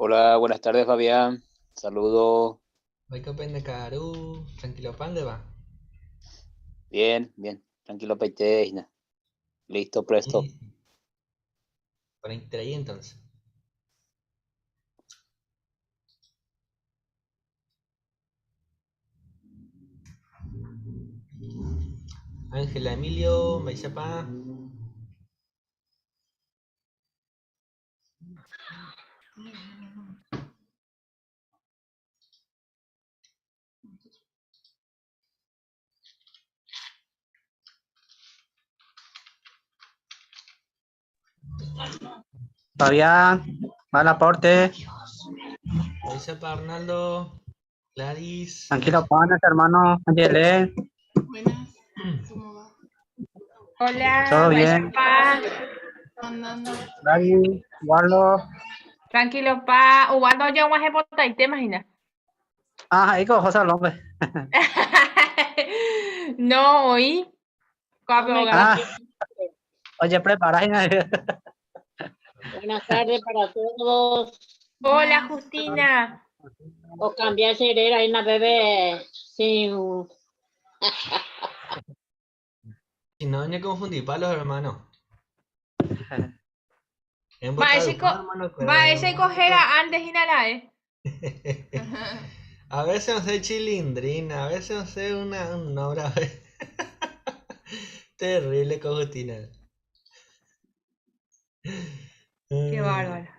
Hola, buenas tardes, Fabián. Saludos. Vai que pende Caru, tranquilo pande va. Bien, bien. Tranquilo, Peiteina. Listo, presto. Y para entrar ahí entonces. Ángela Emilio, Maizapa. Fabián, mal aporte. Maizapa Arnaldo, Gladys. Tranquilo, panes, hermano. Ángel, Buenas, ¿cómo va? todo Hola, bien. pa. Andando. David, Waldo. Tranquilo, pa. Ubaldo ya voy a botar y te imaginas. Ah, ahí con José López. No, oí. Hombre, Ah, aquí. oye, prepara. Buenas tardes para todos. Hola, Buenas. Justina. O cambiar serera y una bebé sin. Si no, me confundí palos, hermano. En Va botar ese, el hermano, pero va ese cojera antes y nada, a veces no sé chilindrina, a veces no sé una obra terrible con Justina. Qué bárbaro.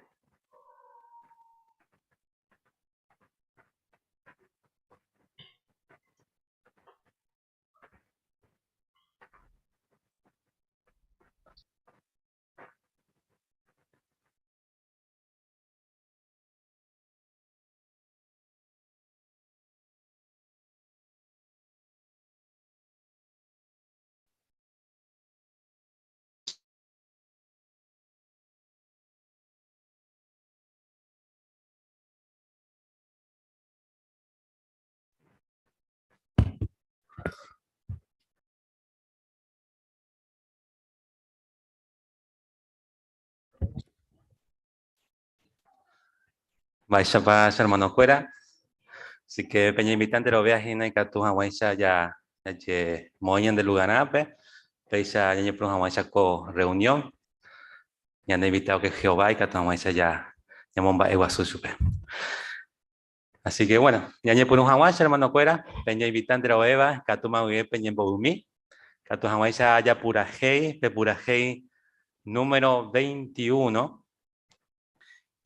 Vaya para hermano fuera. Así que peña invitante lo veas en que tu hawaisa ya que moyen de Luganape. Peisa ya por hawaisa co reunión. Ya han invitado que Jehová y que tu hawaisa ya momba eguasu supe. Así que bueno, ya por un hawaisa hermano fuera. Peña invitante lo eva que tu maui peña en Bogumí. Que tu hawaisa ya pura hei número 21.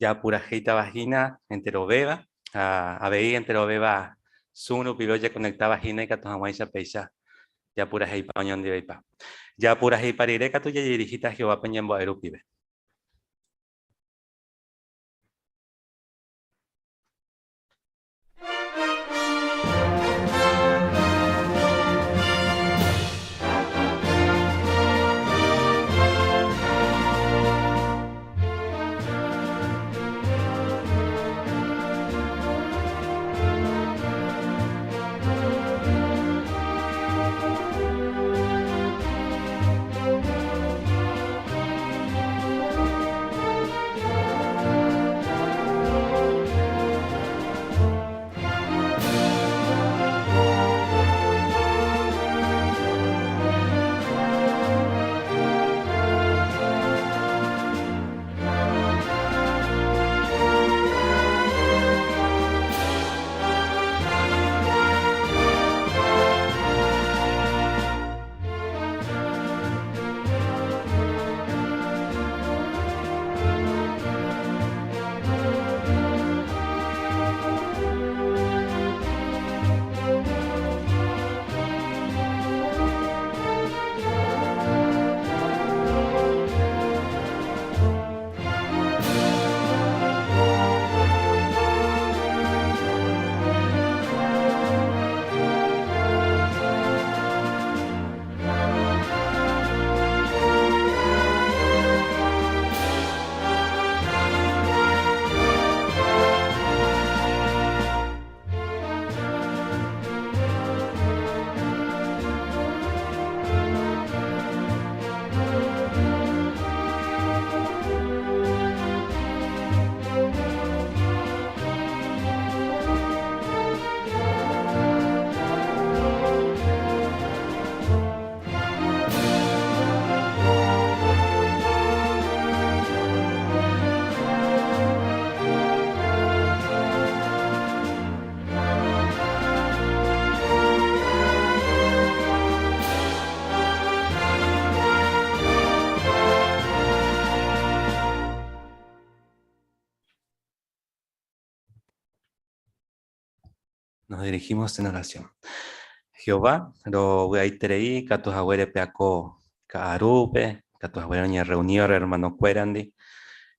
Ya pura heita vagina entero beba, a veí entero beba sunu piloya conecta vagina y catos amaisa peisa, ya pura heipa oñón de beipa. Ya pura heipa rireca tuya y dirigita Jehová peñembo erupibe. nos dirigimos en oración. Jehová, lo voy a iterei, catus agüere peaco caarupe, catus agüere ñe reunión hermano cuerandi,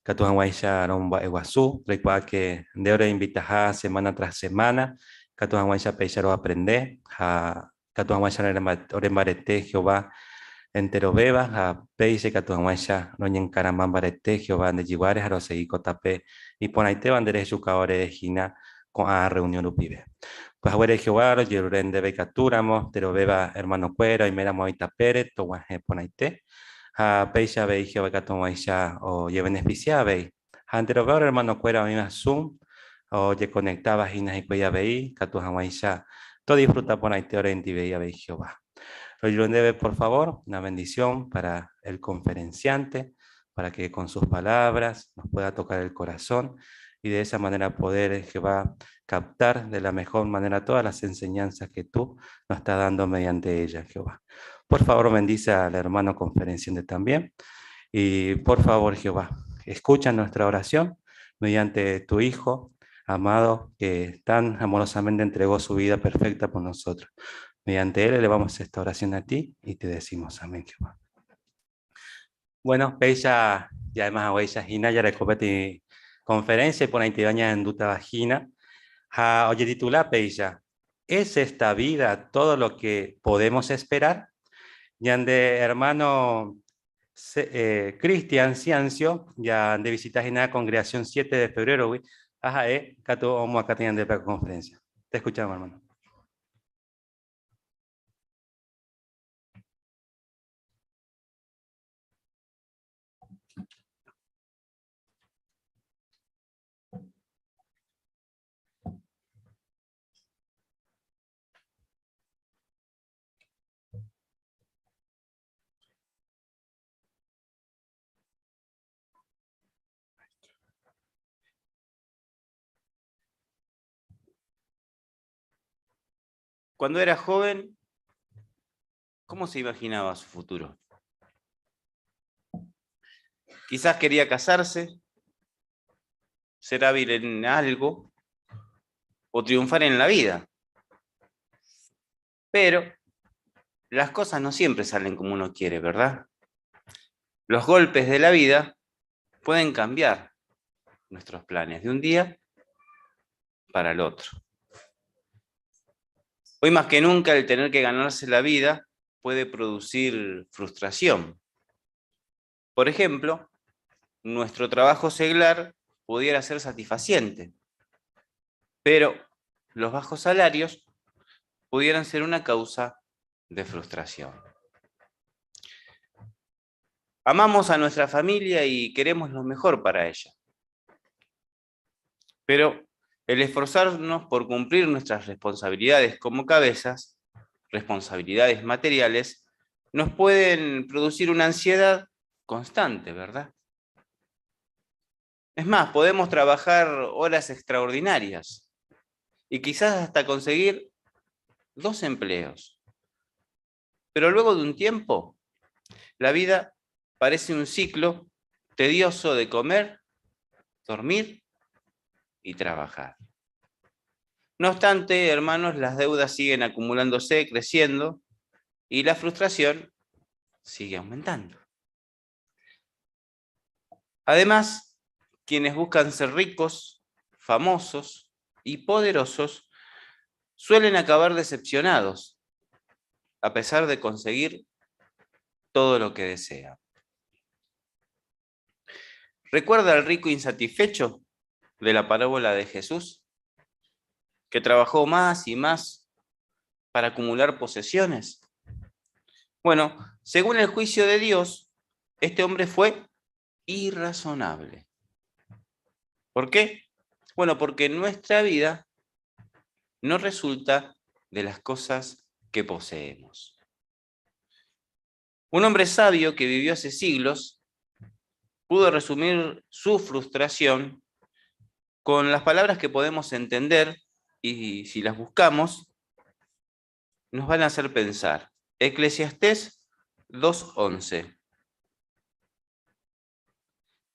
catus aguaisha romba eguazú, recuerda que de hora invitaja semana tras semana, catus aguaisha peixaro aprender, catus aguaisha orembarete Jehová entero beba, a peixe catus aguaisha roñen caramambarete Jehová de jibares a los tape y ponaite bandere yucaore de gina con a reunión upibe. Pues ahora Jehová, Yeruren de Becatúramo, Tero Beba, hermano Cuero, y Mera Moita Pérez, Toguaje Ponaite, a Peisha Bei, Jehová Catomaisha, o Ye Beneficia Bei, Antero Beba, hermano Cuero, a mí me Zoom, o Ye Conectaba, Ginas y Cuella Bei, Catuamaisha, todo disfruta Ponaite, Orenti Beia Bei Jehová. Lo Yeruren debe, por favor, una bendición para el conferenciante, para que con sus palabras nos pueda tocar el corazón y de esa manera poder, Jehová, captar de la mejor manera todas las enseñanzas que tú nos estás dando mediante ella, Jehová. Por favor, bendice al hermano conferenciante también. Y por favor, Jehová, escucha nuestra oración mediante tu Hijo amado, que tan amorosamente entregó su vida perfecta por nosotros. Mediante él elevamos esta oración a ti y te decimos amén, Jehová. Bueno, Peisha, y además a Weisha Gina, ya recopete conferencia por la intibaña en Duta Vagina. Oye, titula Peisha, ¿es esta vida todo lo que podemos esperar? Yande hermano Cristian Ciancio, ya de visitar en la congregación 7 de febrero, Cato Omo acá tenían de conferencia. Te escuchamos, hermano. Cuando era joven, ¿cómo se imaginaba su futuro? Quizás quería casarse, ser hábil en algo o triunfar en la vida. Pero las cosas no siempre salen como uno quiere, ¿verdad? Los golpes de la vida pueden cambiar nuestros planes de un día para el otro. Hoy más que nunca el tener que ganarse la vida puede producir frustración. Por ejemplo, nuestro trabajo seglar pudiera ser satisfaciente, pero los bajos salarios pudieran ser una causa de frustración. Amamos a nuestra familia y queremos lo mejor para ella, pero el esforzarnos por cumplir nuestras responsabilidades como cabezas, responsabilidades materiales, nos pueden producir una ansiedad constante, ¿verdad? Es más, podemos trabajar horas extraordinarias y quizás hasta conseguir 2 empleos. Pero luego de un tiempo, la vida parece un ciclo tedioso de comer, dormir y trabajar. No obstante, hermanos, las deudas siguen acumulándose, creciendo, y la frustración sigue aumentando. Además, quienes buscan ser ricos, famosos y poderosos suelen acabar decepcionados, a pesar de conseguir todo lo que desean. ¿Recuerda al rico insatisfecho de la parábola de Jesús, que trabajó más y más para acumular posesiones? Bueno, según el juicio de Dios, este hombre fue irrazonable. ¿Por qué? Bueno, porque nuestra vida no resulta de las cosas que poseemos. Un hombre sabio que vivió hace siglos pudo resumir su frustración con las palabras que podemos entender y si las buscamos, nos van a hacer pensar. Eclesiastés 2:11.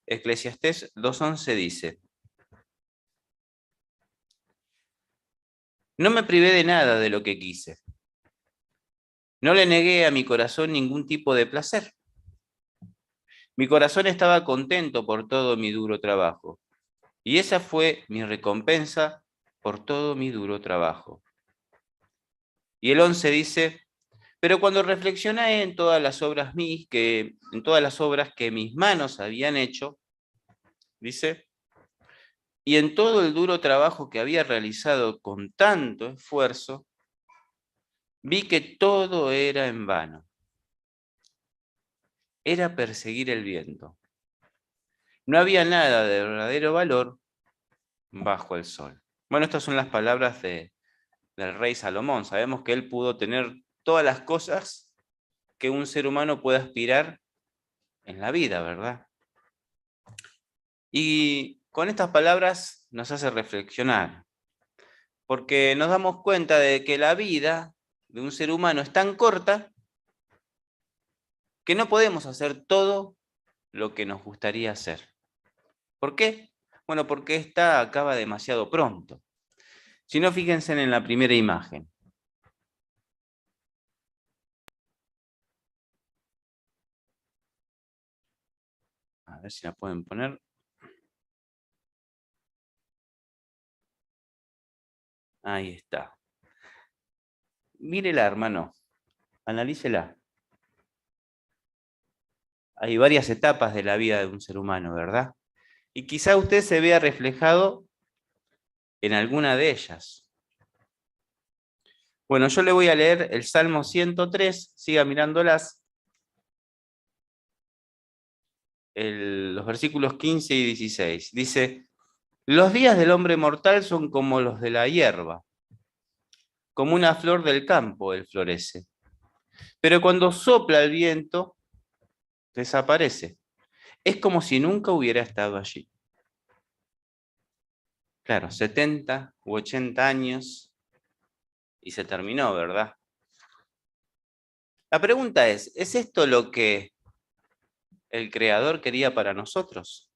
Eclesiastés 2:11 dice: No me privé de nada de lo que quise. No le negué a mi corazón ningún tipo de placer. Mi corazón estaba contento por todo mi duro trabajo. Y esa fue mi recompensa por todo mi duro trabajo. Y el 11 dice, pero cuando reflexioné en todas las obras que mis manos habían hecho, dice, y en todo el duro trabajo que había realizado con tanto esfuerzo, vi que todo era en vano. Era perseguir el viento. No había nada de verdadero valor bajo el sol. Bueno, estas son las palabras del rey Salomón. Sabemos que él pudo tener todas las cosas que un ser humano puede aspirar en la vida, ¿verdad? Y con estas palabras nos hace reflexionar, porque nos damos cuenta de que la vida de un ser humano es tan corta que no podemos hacer todo lo que nos gustaría hacer. ¿Por qué? Bueno, porque esta acaba demasiado pronto. Si no, fíjense en la primera imagen. A ver si la pueden poner. Ahí está. Mírela, hermano. Analícela. Hay varias etapas de la vida de un ser humano, ¿verdad? Y quizá usted se vea reflejado en alguna de ellas. Bueno, yo le voy a leer el Salmo 103, siga mirándolas. Los versículos 15 y 16. Dice, los días del hombre mortal son como los de la hierba, como una flor del campo él florece. Pero cuando sopla el viento, desaparece. Es como si nunca hubiera estado allí. Claro, 70 u 80 años y se terminó, ¿verdad? La pregunta ¿es esto lo que el Creador quería para nosotros?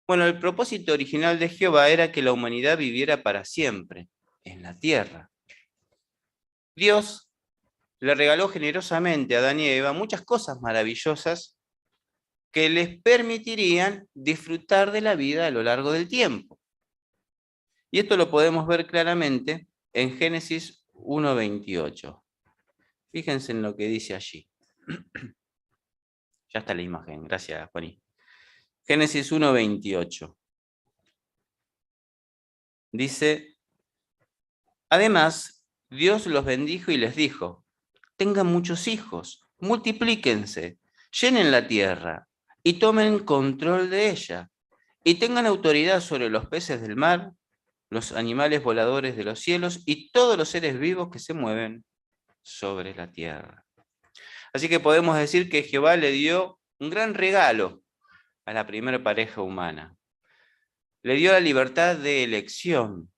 Bueno, el propósito original de Jehová era que la humanidad viviera para siempre en la tierra. Dios le regaló generosamente a Adán y Eva muchas cosas maravillosas que les permitirían disfrutar de la vida a lo largo del tiempo. Y esto lo podemos ver claramente en Génesis 1:28. Fíjense en lo que dice allí. Ya está la imagen, gracias, Juaní. Génesis 1:28. Dice, además, Dios los bendijo y les dijo, tengan muchos hijos, multiplíquense, llenen la tierra y tomen control de ella, y tengan autoridad sobre los peces del mar, los animales voladores de los cielos y todos los seres vivos que se mueven sobre la tierra. Así que podemos decir que Jehová le dio un gran regalo a la primera pareja humana. Le dio la libertad de elección,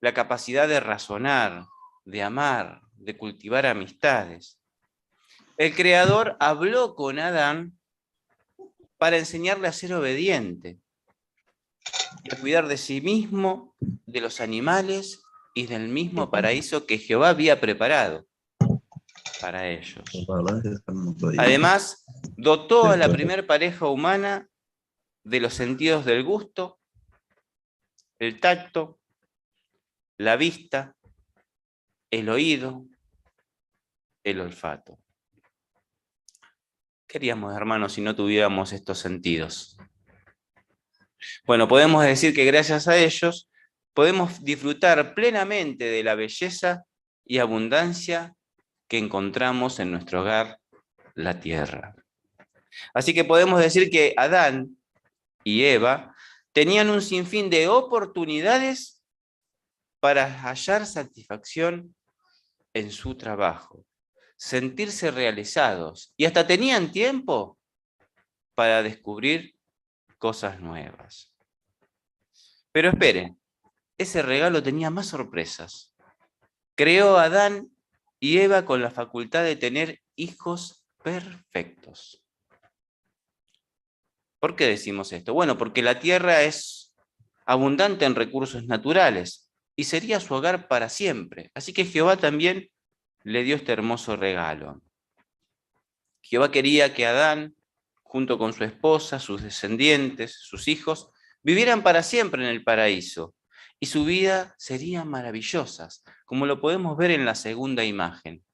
la capacidad de razonar, de amar, de cultivar amistades. El Creador habló con Adán para enseñarle a ser obediente y a cuidar de sí mismo, de los animales y del mismo paraíso que Jehová había preparado para ellos. Además, dotó a la primera pareja humana de los sentidos del gusto, el tacto, la vista, el oído, el olfato. ¿Qué haríamos, hermanos, si no tuviéramos estos sentidos? Bueno, podemos decir que gracias a ellos podemos disfrutar plenamente de la belleza y abundancia que encontramos en nuestro hogar, la tierra. Así que podemos decir que Adán y Eva tenían un sinfín de oportunidades para hallar satisfacción en su trabajo, sentirse realizados y hasta tenían tiempo para descubrir cosas nuevas. Pero esperen, ese regalo tenía más sorpresas. Creó a Adán y Eva con la facultad de tener hijos perfectos. ¿Por qué decimos esto? Bueno, porque la tierra es abundante en recursos naturales, y sería su hogar para siempre. Así que Jehová también le dio este hermoso regalo. Jehová quería que Adán, junto con su esposa, sus descendientes, sus hijos, vivieran para siempre en el paraíso. Y su vida sería maravillosa, como lo podemos ver en la segunda imagen.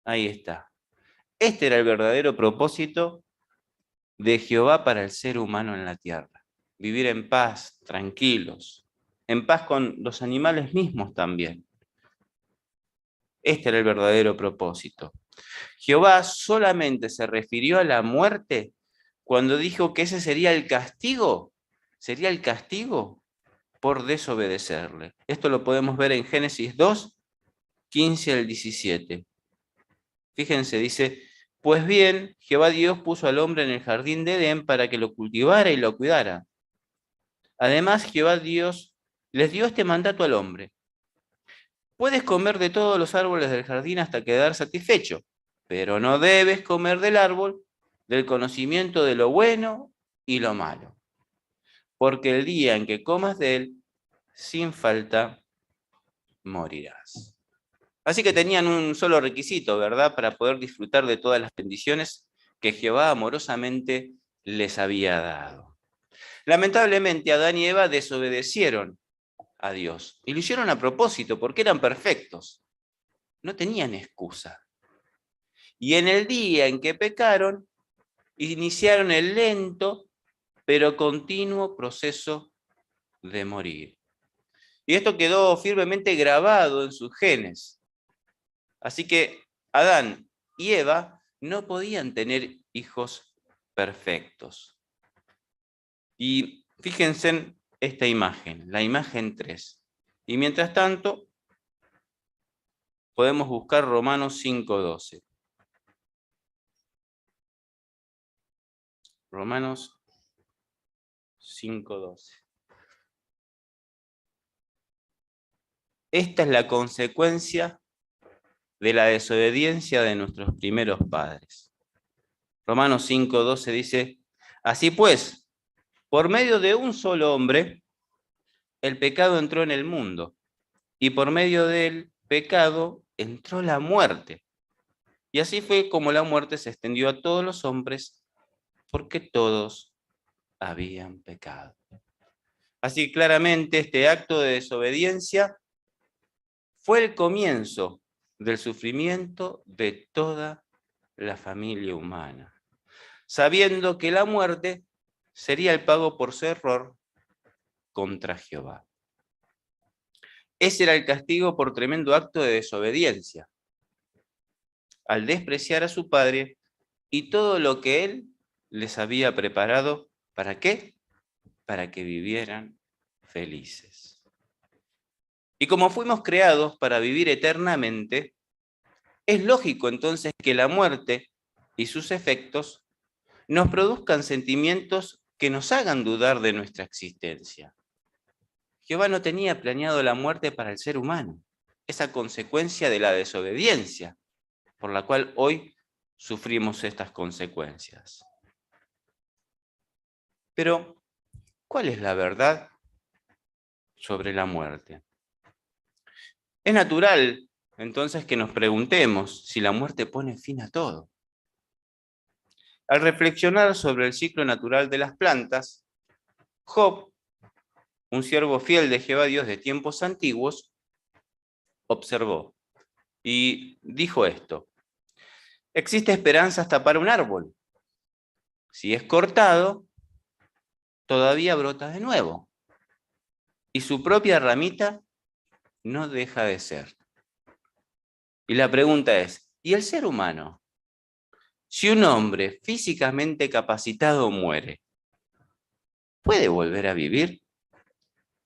Ahí está. Este era el verdadero propósito de Jehová para el ser humano en la tierra. Vivir en paz, tranquilos, en paz con los animales mismos también. Este era el verdadero propósito. Jehová solamente se refirió a la muerte cuando dijo que ese sería el castigo por desobedecerle. Esto lo podemos ver en Génesis 2, 15 al 17. Fíjense, dice: pues bien, Jehová Dios puso al hombre en el jardín de Edén para que lo cultivara y lo cuidara. Además, Jehová Dios les dio este mandato al hombre: puedes comer de todos los árboles del jardín hasta quedar satisfecho, pero no debes comer del árbol del conocimiento de lo bueno y lo malo, porque el día en que comas de él, sin falta morirás. Así que tenían un solo requisito, ¿verdad?, para poder disfrutar de todas las bendiciones que Jehová amorosamente les había dado. Lamentablemente, Adán y Eva desobedecieron a Dios, y lo hicieron a propósito, porque eran perfectos. No tenían excusa. Y en el día en que pecaron, iniciaron el lento pero continuo proceso de morir. Y esto quedó firmemente grabado en sus genes. Así que Adán y Eva no podían tener hijos perfectos. Y fíjense en esta imagen, la imagen 3. Y mientras tanto, podemos buscar Romanos 5:12. Romanos 5:12. Esta es la consecuencia de la desobediencia de nuestros primeros padres. Romanos 5:12 dice: así pues, por medio de un solo hombre, el pecado entró en el mundo, y por medio del pecado entró la muerte. Y así fue como la muerte se extendió a todos los hombres, porque todos habían pecado. Así claramente este acto de desobediencia fue el comienzo del sufrimiento de toda la familia humana, sabiendo que la muerte sería el pago por su error contra Jehová. Ese era el castigo por tremendo acto de desobediencia, al despreciar a su padre y todo lo que él les había preparado. ¿Para qué? Para que vivieran felices. Y como fuimos creados para vivir eternamente, es lógico entonces que la muerte y sus efectos nos produzcan sentimientos que nos hagan dudar de nuestra existencia. Jehová no tenía planeado la muerte para el ser humano, esa consecuencia de la desobediencia, por la cual hoy sufrimos estas consecuencias. Pero, ¿cuál es la verdad sobre la muerte? Es natural, entonces, que nos preguntemos si la muerte pone fin a todo. Al reflexionar sobre el ciclo natural de las plantas, Job, un siervo fiel de Jehová Dios de tiempos antiguos, observó y dijo esto: existe esperanza hasta para un árbol. Si es cortado, todavía brota de nuevo, y su propia ramita no deja de ser. Y la pregunta es: ¿y el ser humano? Si un hombre físicamente capacitado muere, ¿puede volver a vivir?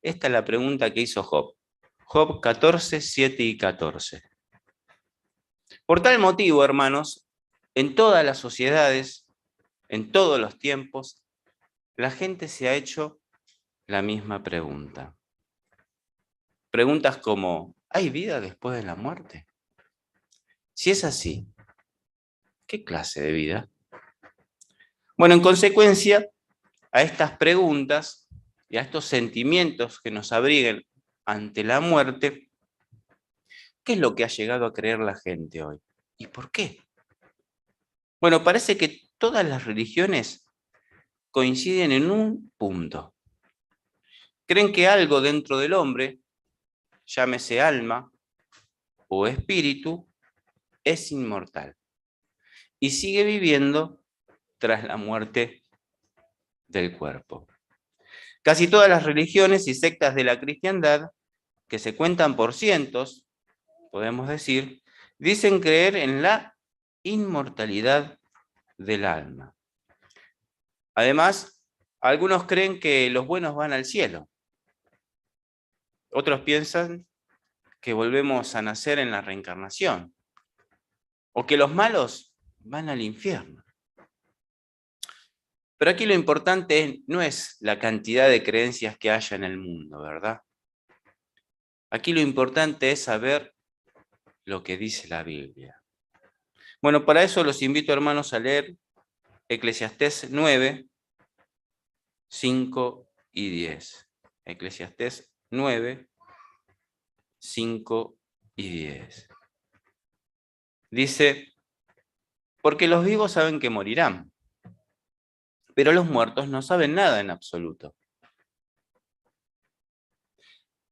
Esta es la pregunta que hizo Job. Job 14, 7 y 14. Por tal motivo, hermanos, en todas las sociedades, en todos los tiempos, la gente se ha hecho la misma pregunta. Preguntas como: ¿hay vida después de la muerte? Si es así, ¿Qué clase de vida? Bueno, en consecuencia, a estas preguntas y a estos sentimientos que nos abriguen ante la muerte, ¿qué es lo que ha llegado a creer la gente hoy? ¿Y por qué? Bueno, parece que todas las religiones coinciden en un punto. Creen que algo dentro del hombre, llámese alma o espíritu, es inmortal y sigue viviendo tras la muerte del cuerpo. Casi todas las religiones y sectas de la cristiandad, que se cuentan por cientos, podemos decir, dicen creer en la inmortalidad del alma. Además, algunos creen que los buenos van al cielo. Otros piensan que volvemos a nacer en la reencarnación, o que los malos van al infierno. Pero aquí lo importante no es la cantidad de creencias que haya en el mundo, ¿verdad? Aquí lo importante es saber lo que dice la Biblia. Bueno, para eso los invito, hermanos, a leer Eclesiastés 9, 5 y 10. Eclesiastés 9, 5 y 10. Dice, porque los vivos saben que morirán, pero los muertos no saben nada en absoluto,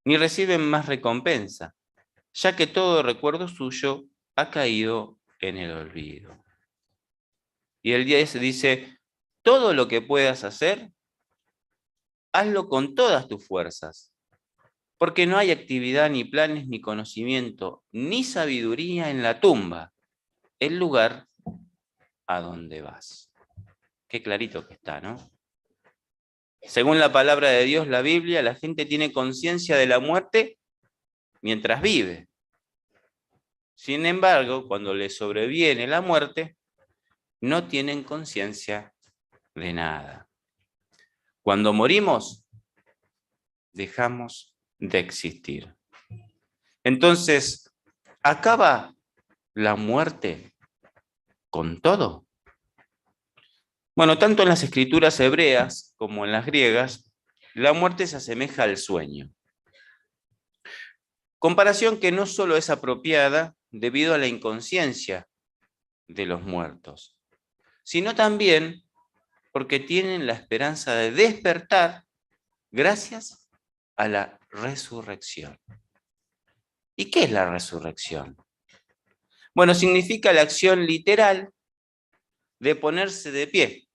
ni reciben más recompensa, ya que todo recuerdo suyo ha caído en el olvido. Y el 10 dice, todo lo que puedas hacer, hazlo con todas tus fuerzas, porque no hay actividad, ni planes, ni conocimiento, ni sabiduría en la tumba, el lugar a donde vas. Qué clarito que está, ¿no? Según la palabra de Dios, la Biblia, la gente tiene conciencia de la muerte mientras vive. Sin embargo, cuando le sobreviene la muerte, no tienen conciencia de nada. Cuando morimos, dejamos de existir. Entonces, ¿acaba la muerte con todo? Bueno, tanto en las escrituras hebreas como en las griegas, la muerte se asemeja al sueño. Comparación que no solo es apropiada debido a la inconsciencia de los muertos, sino también porque tienen la esperanza de despertar gracias a la resurrección. ¿Y qué es la resurrección? Bueno, significa la acción literal de ponerse de pie,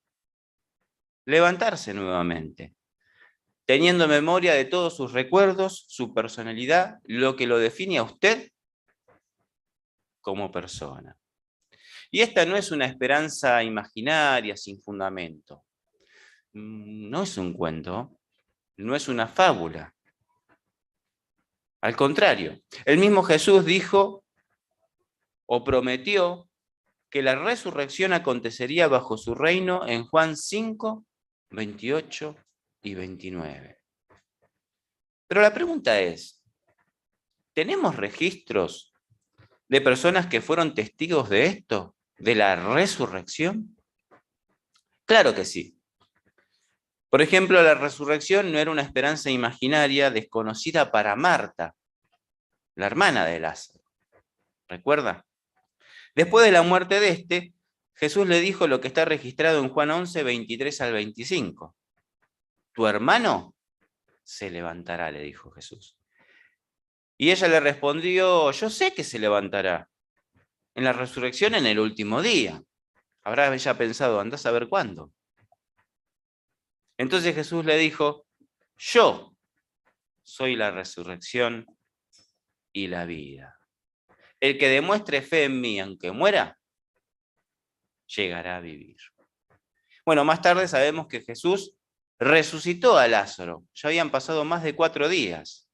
levantarse nuevamente, teniendo memoria de todos sus recuerdos, su personalidad, lo que lo define a usted como persona. Y esta no es una esperanza imaginaria sin fundamento. No es un cuento, no es una fábula. Al contrario, el mismo Jesús dijo o prometió que la resurrección acontecería bajo su reino en Juan 5, 28 y 29. Pero la pregunta es, ¿tenemos registros de personas que fueron testigos de esto, de la resurrección? Claro que sí. Por ejemplo, la resurrección no era una esperanza imaginaria desconocida para Marta, la hermana de Lázaro. ¿Recuerda? Después de la muerte de este, Jesús le dijo lo que está registrado en Juan 11, 23 al 25. Tu hermano se levantará, le dijo Jesús. Y ella le respondió, yo sé que se levantará en la resurrección en el último día. Habrá ella pensado, andás a ver cuándo. Entonces Jesús le dijo, yo soy la resurrección y la vida. El que demuestre fe en mí, aunque muera, llegará a vivir. Bueno, más tarde sabemos que Jesús resucitó a Lázaro. Ya habían pasado más de 4 días.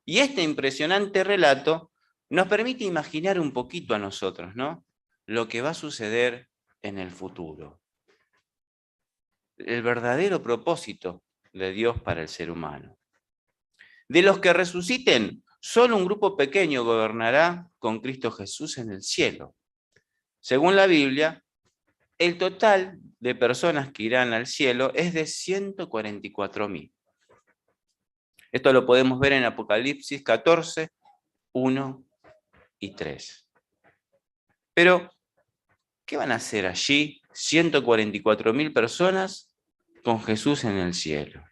Y este impresionante relato nos permite imaginar un poquito a nosotros, ¿no? Lo que va a suceder en el futuro. El verdadero propósito de Dios para el ser humano. De los que resuciten, solo un grupo pequeño gobernará con Cristo Jesús en el cielo. Según la Biblia, el total de personas que irán al cielo es de 144.000. Esto lo podemos ver en Apocalipsis 14, 1 y 3. Pero, ¿qué van a hacer allí 144.000 personas con Jesús en el cielo?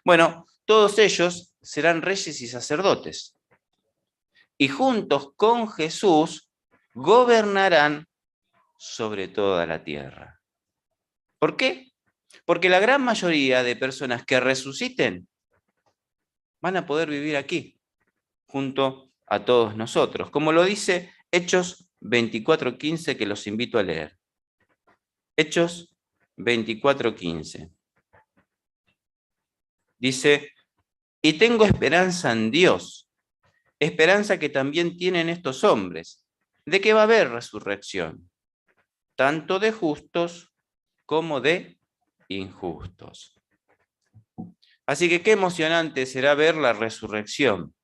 Bueno, todos ellos serán reyes y sacerdotes. Y juntos con Jesús gobernarán sobre toda la tierra. ¿Por qué? Porque la gran mayoría de personas que resuciten van a poder vivir aquí, junto a todos nosotros, como lo dice Hechos 24:15, que los invito a leer. Hechos 24:15. Dice: y tengo esperanza en Dios, esperanza que también tienen estos hombres, de que va a haber resurrección, tanto de justos como de injustos. Así que qué emocionante será ver la resurrección.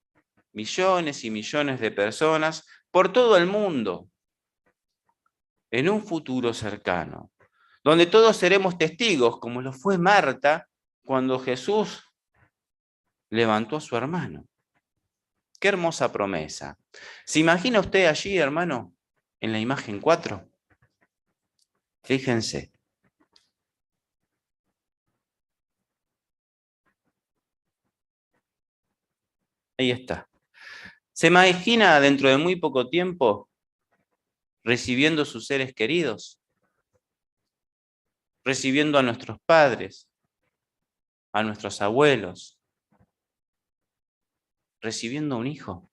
Millones y millones de personas por todo el mundo, en un futuro cercano, donde todos seremos testigos, como lo fue Marta cuando Jesús levantó a su hermano. Qué hermosa promesa. ¿Se imagina usted allí, hermano, en la imagen 4? Fíjense. Ahí está. ¿Se imagina dentro de muy poco tiempo recibiendo sus seres queridos? Recibiendo a nuestros padres, a nuestros abuelos, recibiendo a un hijo.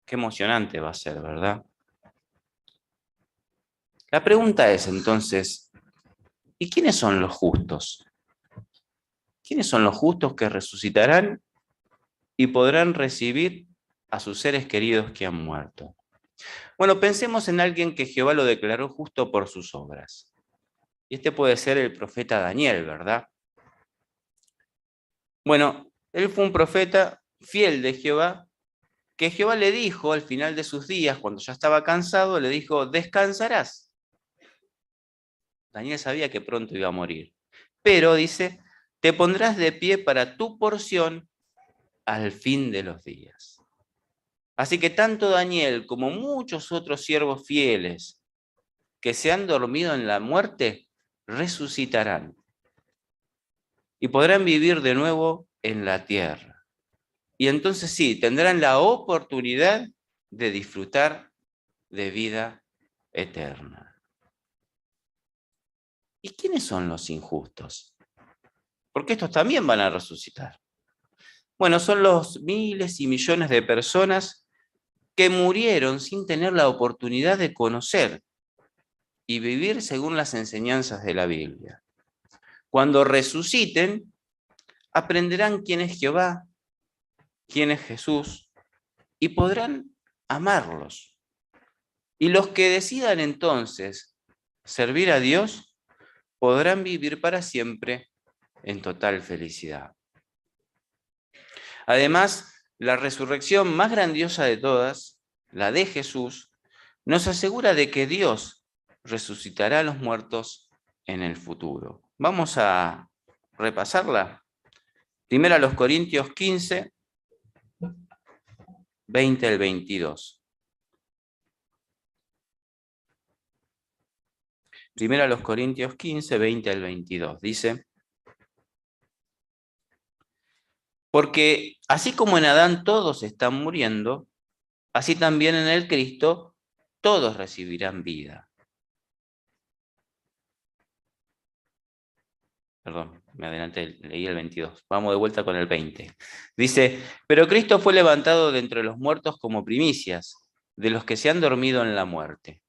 Qué emocionante va a ser, ¿verdad? La pregunta es entonces, ¿y quiénes son los justos? ¿Quiénes son los justos que resucitarán y podrán recibir a sus seres queridos que han muerto? Bueno, pensemos en alguien que Jehová lo declaró justo por sus obras. Y este puede ser el profeta Daniel, ¿verdad? Bueno, él fue un profeta fiel de Jehová, que Jehová le dijo al final de sus días, cuando ya estaba cansado, le dijo: descansarás. Daniel sabía que pronto iba a morir. Pero, dice, te pondrás de pie para tu porción al fin de los días. Así que tanto Daniel como muchos otros siervos fieles que se han dormido en la muerte, resucitarán y podrán vivir de nuevo en la tierra. Y entonces sí, tendrán la oportunidad de disfrutar de vida eterna. ¿Y quiénes son los injustos? Porque estos también van a resucitar. Bueno, son los miles y millones de personas que murieron sin tener la oportunidad de conocer y vivir según las enseñanzas de la Biblia. Cuando resuciten, aprenderán quién es Jehová, quién es Jesús, y podrán amarlos. Y los que decidan entonces servir a Dios, podrán vivir para siempre en total felicidad. Además, la resurrección más grandiosa de todas, la de Jesús, nos asegura de que Dios resucitará a los muertos en el futuro. Vamos a repasarla. Primero a los Corintios 15, 20 al 22. Primero a los Corintios 15, 20 al 22. Dice: porque así como en Adán todos están muriendo, así también en el Cristo todos recibirán vida. Perdón, me adelanté, leí el 22. Vamos de vuelta con el 20. Dice: pero Cristo fue levantado de entre los muertos como primicias de los que se han dormido en la muerte.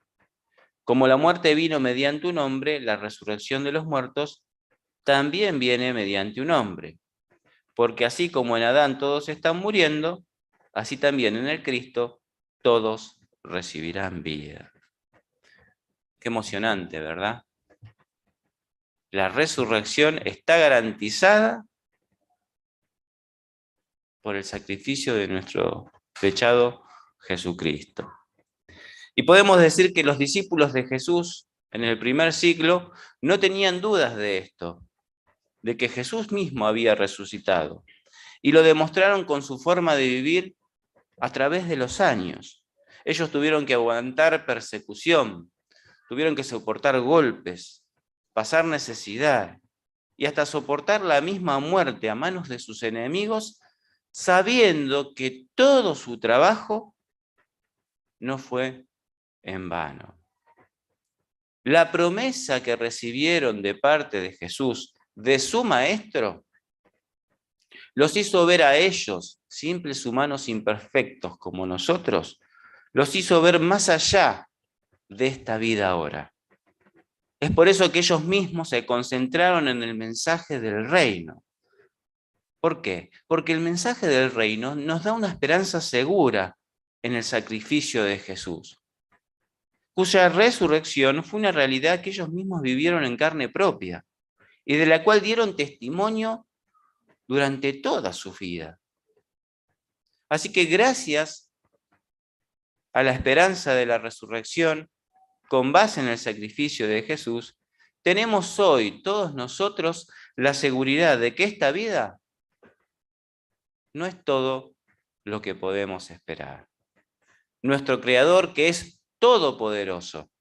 Como la muerte vino mediante un hombre, la resurrección de los muertos también viene mediante un hombre. Porque así como en Adán todos están muriendo, así también en el Cristo todos recibirán vida. Qué emocionante, ¿verdad? La resurrección está garantizada por el sacrificio de nuestro flechado Jesucristo. Y podemos decir que los discípulos de Jesús en el primer siglo no tenían dudas de esto, de que Jesús mismo había resucitado. Y lo demostraron con su forma de vivir a través de los años. Ellos tuvieron que aguantar persecución, tuvieron que soportar golpes, pasar necesidad y hasta soportar la misma muerte a manos de sus enemigos, sabiendo que todo su trabajo no fue en vano. La promesa que recibieron de parte de Jesús, de su Maestro, los hizo ver a ellos, simples humanos imperfectos como nosotros, los hizo ver más allá de esta vida ahora. Es por eso que ellos mismos se concentraron en el mensaje del reino. ¿Por qué? Porque el mensaje del reino nos da una esperanza segura en el sacrificio de Jesús, cuya resurrección fue una realidad que ellos mismos vivieron en carne propia y de la cual dieron testimonio durante toda su vida. Así que gracias a la esperanza de la resurrección, con base en el sacrificio de Jesús, tenemos hoy todos nosotros la seguridad de que esta vida no es todo lo que podemos esperar. Nuestro Creador, que es todopoderoso,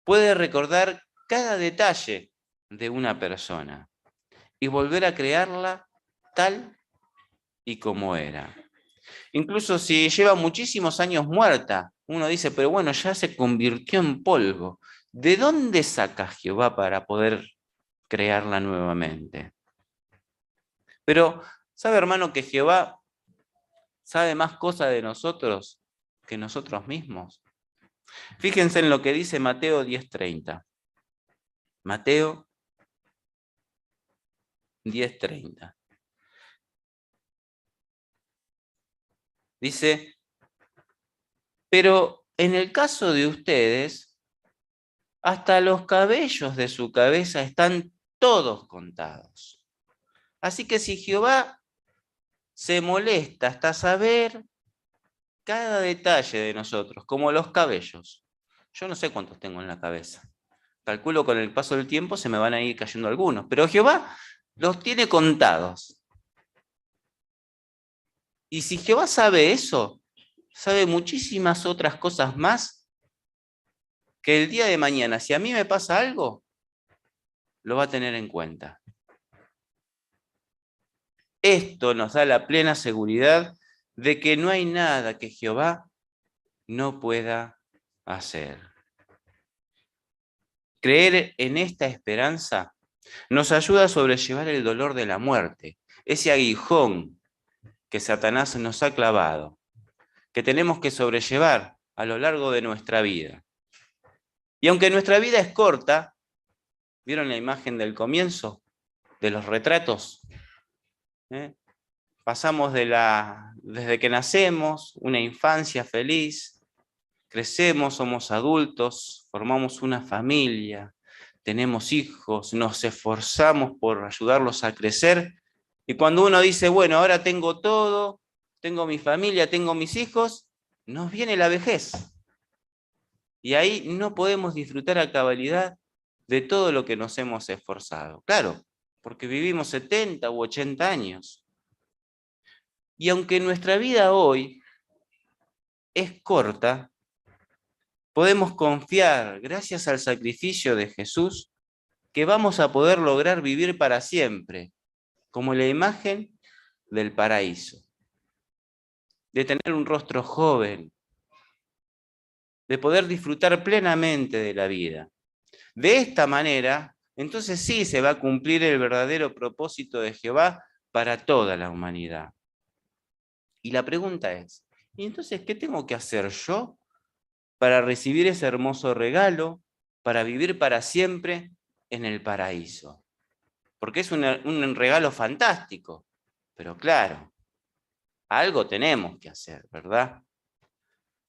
puede recordar cada detalle de una persona y volver a crearla tal y como era. Incluso si lleva muchísimos años muerta, uno dice, pero bueno, ya se convirtió en polvo. ¿De dónde saca Jehová para poder crearla nuevamente? Pero, ¿sabe, hermano, que Jehová sabe más cosas de nosotros que nosotros mismos? Fíjense en lo que dice Mateo 10:30. Mateo 10:30. Dice, pero en el caso de ustedes, hasta los cabellos de su cabeza están todos contados. Así que si Jehová se molesta hasta saber cada detalle de nosotros, como los cabellos, yo no sé cuántos tengo en la cabeza. Calculo con el paso del tiempo se me van a ir cayendo algunos, pero Jehová los tiene contados. Y si Jehová sabe eso, sabe muchísimas otras cosas más, que el día de mañana, si a mí me pasa algo, lo va a tener en cuenta. Esto nos da la plena seguridad de que no hay nada que Jehová no pueda hacer. Creer en esta esperanza nos ayuda a sobrellevar el dolor de la muerte, ese aguijón que Satanás nos ha clavado, que tenemos que sobrellevar a lo largo de nuestra vida. Y aunque nuestra vida es corta, ¿vieron la imagen del comienzo? De los retratos. Pasamos desde que nacemos, una infancia feliz, crecemos, somos adultos, formamos una familia, tenemos hijos, nos esforzamos por ayudarlos a crecer, y cuando uno dice, bueno, ahora tengo todo, tengo mi familia, tengo mis hijos, nos viene la vejez. Y ahí no podemos disfrutar a cabalidad de todo lo que nos hemos esforzado. Claro, porque vivimos 70 u 80 años. Y aunque nuestra vida hoy es corta, podemos confiar, gracias al sacrificio de Jesús, que vamos a poder lograr vivir para siempre, como la imagen del paraíso. De tener un rostro joven, de poder disfrutar plenamente de la vida. De esta manera, entonces sí se va a cumplir el verdadero propósito de Jehová para toda la humanidad. Y la pregunta es, ¿y entonces qué tengo que hacer yo para recibir ese hermoso regalo, para vivir para siempre en el paraíso? Porque es un regalo fantástico, pero claro, algo tenemos que hacer, ¿verdad?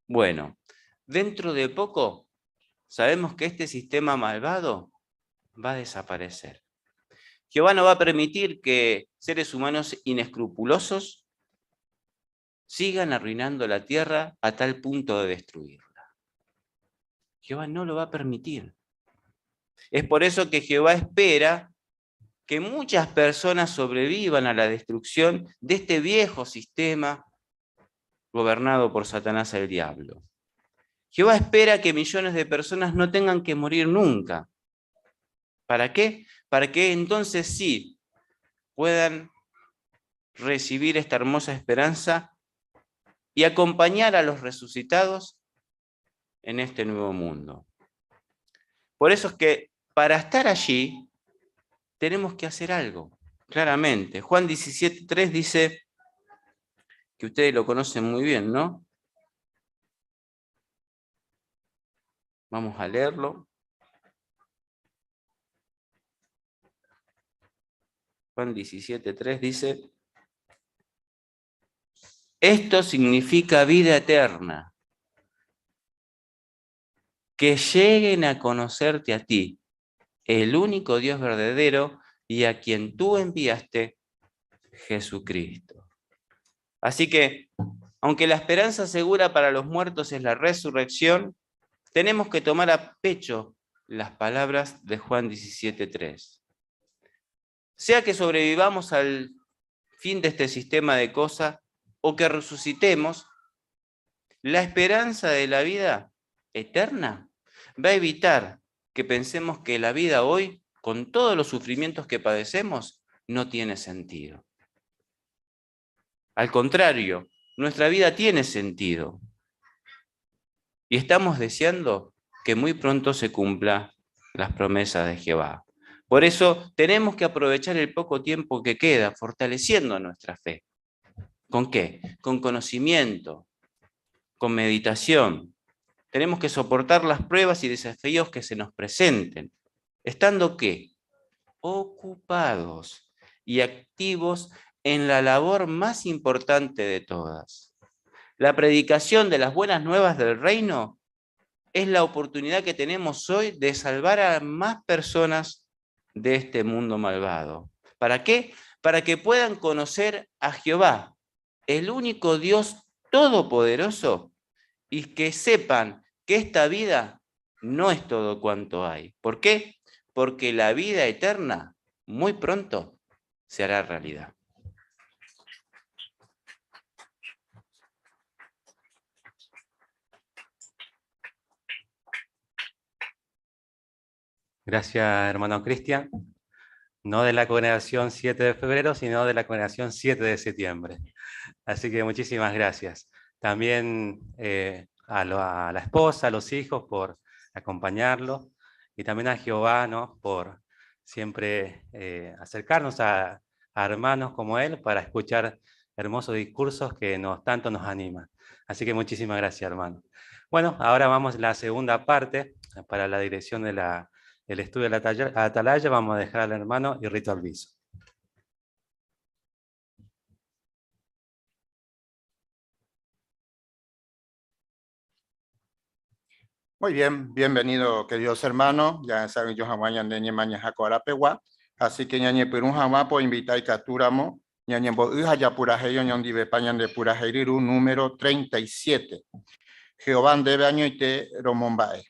Bueno, dentro de poco sabemos que este sistema malvado va a desaparecer. Jehová no va a permitir que seres humanos inescrupulosos sigan arruinando la tierra a tal punto de destruirla. Jehová no lo va a permitir. Es por eso que Jehová espera que muchas personas sobrevivan a la destrucción de este viejo sistema gobernado por Satanás el diablo. Jehová espera que millones de personas no tengan que morir nunca. ¿Para qué? Para que entonces sí puedan recibir esta hermosa esperanza y acompañar a los resucitados en este nuevo mundo. Por eso es que para estar allí tenemos que hacer algo, claramente. Juan 17:3 dice, que ustedes lo conocen muy bien, ¿no? Vamos a leerlo. Juan 17:3 dice, esto significa vida eterna, que lleguen a conocerte a ti, el único Dios verdadero y a quien tú enviaste, Jesucristo. Así que, aunque la esperanza segura para los muertos es la resurrección, tenemos que tomar a pecho las palabras de Juan 17:3. Sea que sobrevivamos al fin de este sistema de cosas o que resucitemos, la esperanza de la vida eterna va a evitar que pensemos que la vida hoy, con todos los sufrimientos que padecemos, no tiene sentido. Al contrario, nuestra vida tiene sentido. Y estamos deseando que muy pronto se cumplan las promesas de Jehová. Por eso tenemos que aprovechar el poco tiempo que queda, fortaleciendo nuestra fe. ¿Con qué? Con conocimiento, con meditación. Tenemos que soportar las pruebas y desafíos que se nos presenten. ¿Estando qué? Ocupados y activos en la labor más importante de todas. La predicación de las buenas nuevas del reino es la oportunidad que tenemos hoy de salvar a más personas de este mundo malvado. ¿Para qué? Para que puedan conocer a Jehová, el único Dios todopoderoso, y que sepan que esta vida no es todo cuanto hay. ¿Por qué? Porque la vida eterna muy pronto se hará realidad. Gracias, hermano Cristian. No de la congregación 7 de febrero, sino de la congregación 7 de septiembre. Así que muchísimas gracias. También a la esposa, a los hijos por acompañarlos, y también a Jehová, ¿no?, por siempre acercarnos a hermanos como él para escuchar hermosos discursos que tanto nos animan. Así que muchísimas gracias, hermano. Bueno, ahora vamos a la segunda parte para la dirección del estudio de la atalaya. Vamos a dejar al hermano Irrito Alviso. Muy bien, bienvenido, queridos hermanos. Ya saben, yo jamás ñañe maña jacoarapegua. Así que ñañe perun jamás por invitar y capturamos. Ñañe bo ya pura heyo ñondi bepañan de pura heiriru número 37. Jehová debe año y te romombae.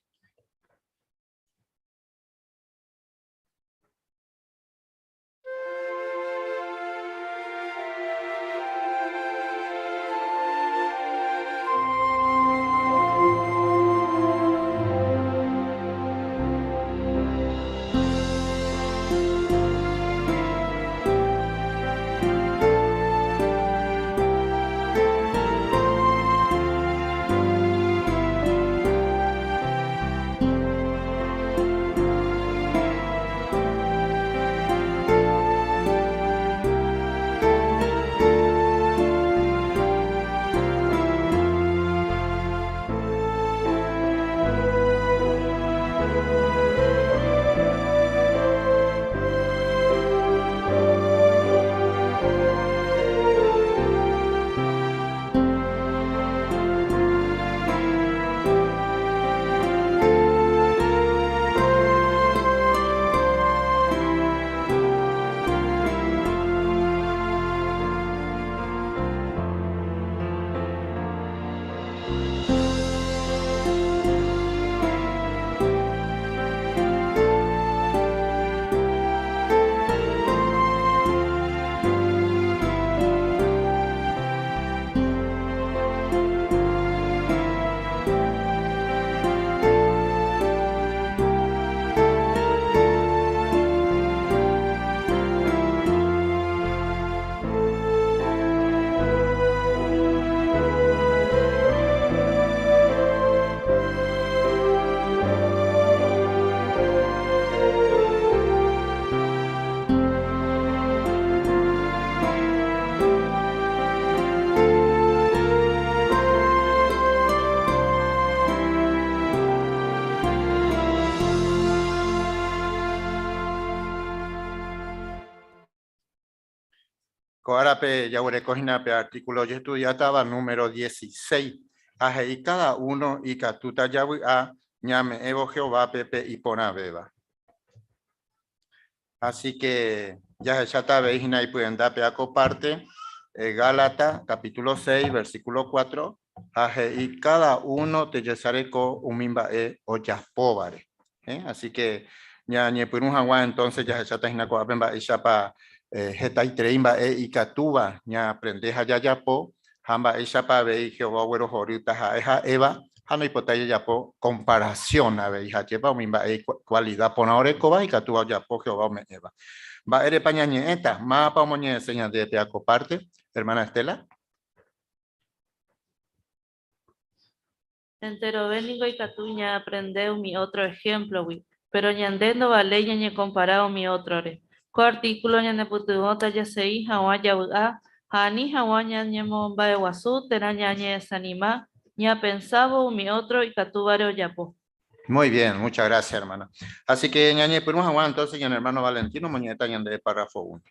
Coarape yahurecojinape artículo y estudiataba número 16. Ahí cada uno y catuta yahui a ñame evo Jehová pepe y ponabeba. Así que ya está veijina y pueden dar peaco parte. Gálata capítulo 6 versículo 4. Y cada uno te yesareco umimba o yaspóvare. Así que ya ni por un agua entonces ya está en la coapemba y chapa hetai treimba y catuba ya aprendes allá yapo hamba y chapa ve Jehová güero jorita ja eva hano hipotaya yapo comparación a ve hija lleva umimba cualidad ponore coba y catuba yapo Jehová me eva va ere pañañe eta ma pa moñe señal de peaco parte hermana Estela. Entero bénigo y catuña aprendeu mi otro ejemplo, wi. Pero ñandendo vale ñe comparado mi otro re. Co artículo ñane putugota ya sei hawa ya a hani hawa ñe momba de guasu tera ñañe sanima ña pensaba mi otro y catubare yapo. Muy bien, muchas gracias, hermana. Así que ñañe por un agua entonces ya hermano Valentino moñeta ñande de párrafo 1.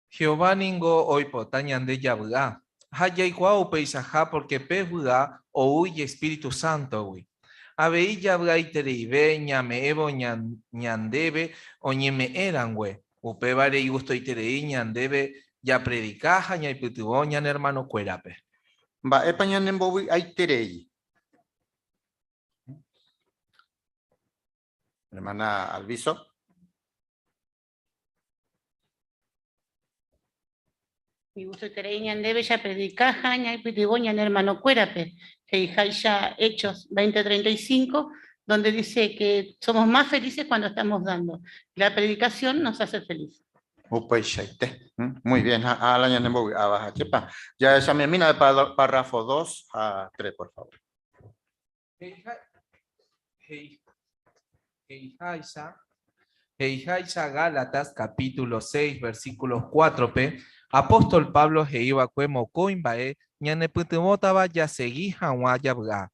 Jehová ningo oipota ñande yabuá. Haya igual peisaja porque pehuda o uy Espíritu Santo uy. Abei yabuá itereibe ñame evo ñandebe o ñeme eran we. Upebare y gusto iterei ñandebe ya predicaja ña iputubo ñan hermano cuerape. Va epa ñanembo aiterei. Hermana Alviso. Mi gusto tereña debe ya predicar jaña y pitigoña en hermano cuérape. Ya Hechos 20:35, donde dice que somos más felices cuando estamos dando. La predicación nos hace felices. Muy bien, ya esa memina de párrafo 2 a 3, por favor. Heijaisa Gálatas capítulo 6 versículos 4p. Apóstol Pablo heiva cuemo coimbae ñaneputumotaba ya seguí hawa yabga.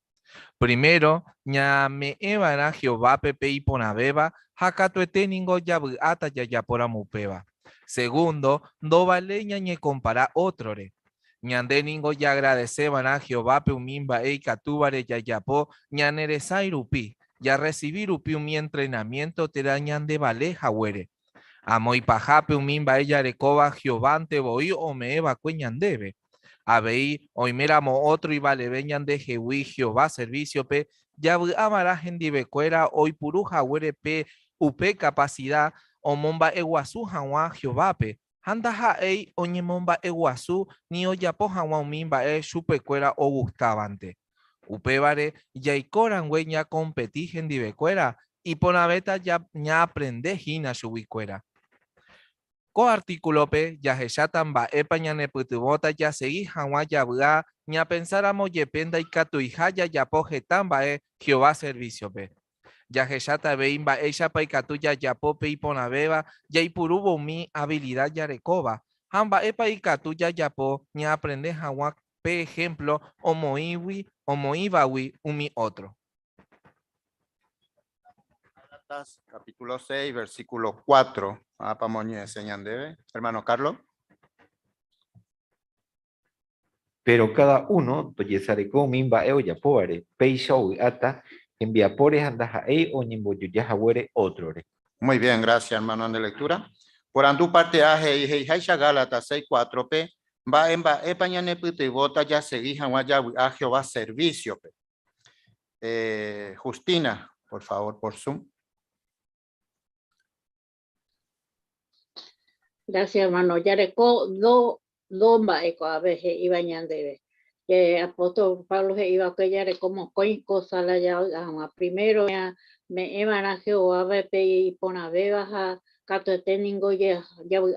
Primero, ñame evara Jehová pepe y ponabeba hakatuete ningo yabgata yayapora mupeba. Segundo, no vale ñañe compara otrore. Ñande ningo ya agradeceban a Jehová peumimba e catúbare yayapo ñaneresairupi. Ya recibir upi mi entrenamiento te dañan de vale jahuere. Amo y pajape umimba ella recoba Jehová ante voy o me eva cueñan debe. Abei hoy meramo otro y vale veñan de Jehui Jehová servicio pe ya amarajen dibecuera hoy puruja huere pe upe capacidad o momba eguazú jawa Jehová pe. Handaja ei oñe momba eguazú ni oyapo jawa umimba chupecuera o gustavante. Upebare ya ikoran hueña competigen dibecuera y ponabeta ya aprende hina chubicuera. Co artículo pe ya hechatan ba epa ñane putubota ya seguí hawa ya bua ña pensáramos yependa y catuija ya yapojetan ba Jehová servicio pe. Ya hechata beimba ella pa y catuya ya pope y ponabeba ya y purubo mi habilidad ya recoba. Hamba epa y catuya ya po ña aprende hawa pe ejemplo o moibawi umi otro. Capítulo 6, versículo 4. Hermano Carlos. Pero cada uno, toyesareco mimba eo yapore, peishou ata, enviapores andaja ei o ñimboyuyajahuere otrore. Muy bien, gracias, hermano de lectura. Por andu parte aje y heijaisha Gálatas 6:4p, va en va epañane pute bota ya seguijan guaya a Jehová servicio pe. Justina, por favor, por Zoom. Gracias, hermano. Ya recó domba eco a veces iba ñandebe. Que apóstol Pablo se iba que ya recó coin cosa la ya primero ya me iban a Jehová bepe y ponabeba ja cato teningo ya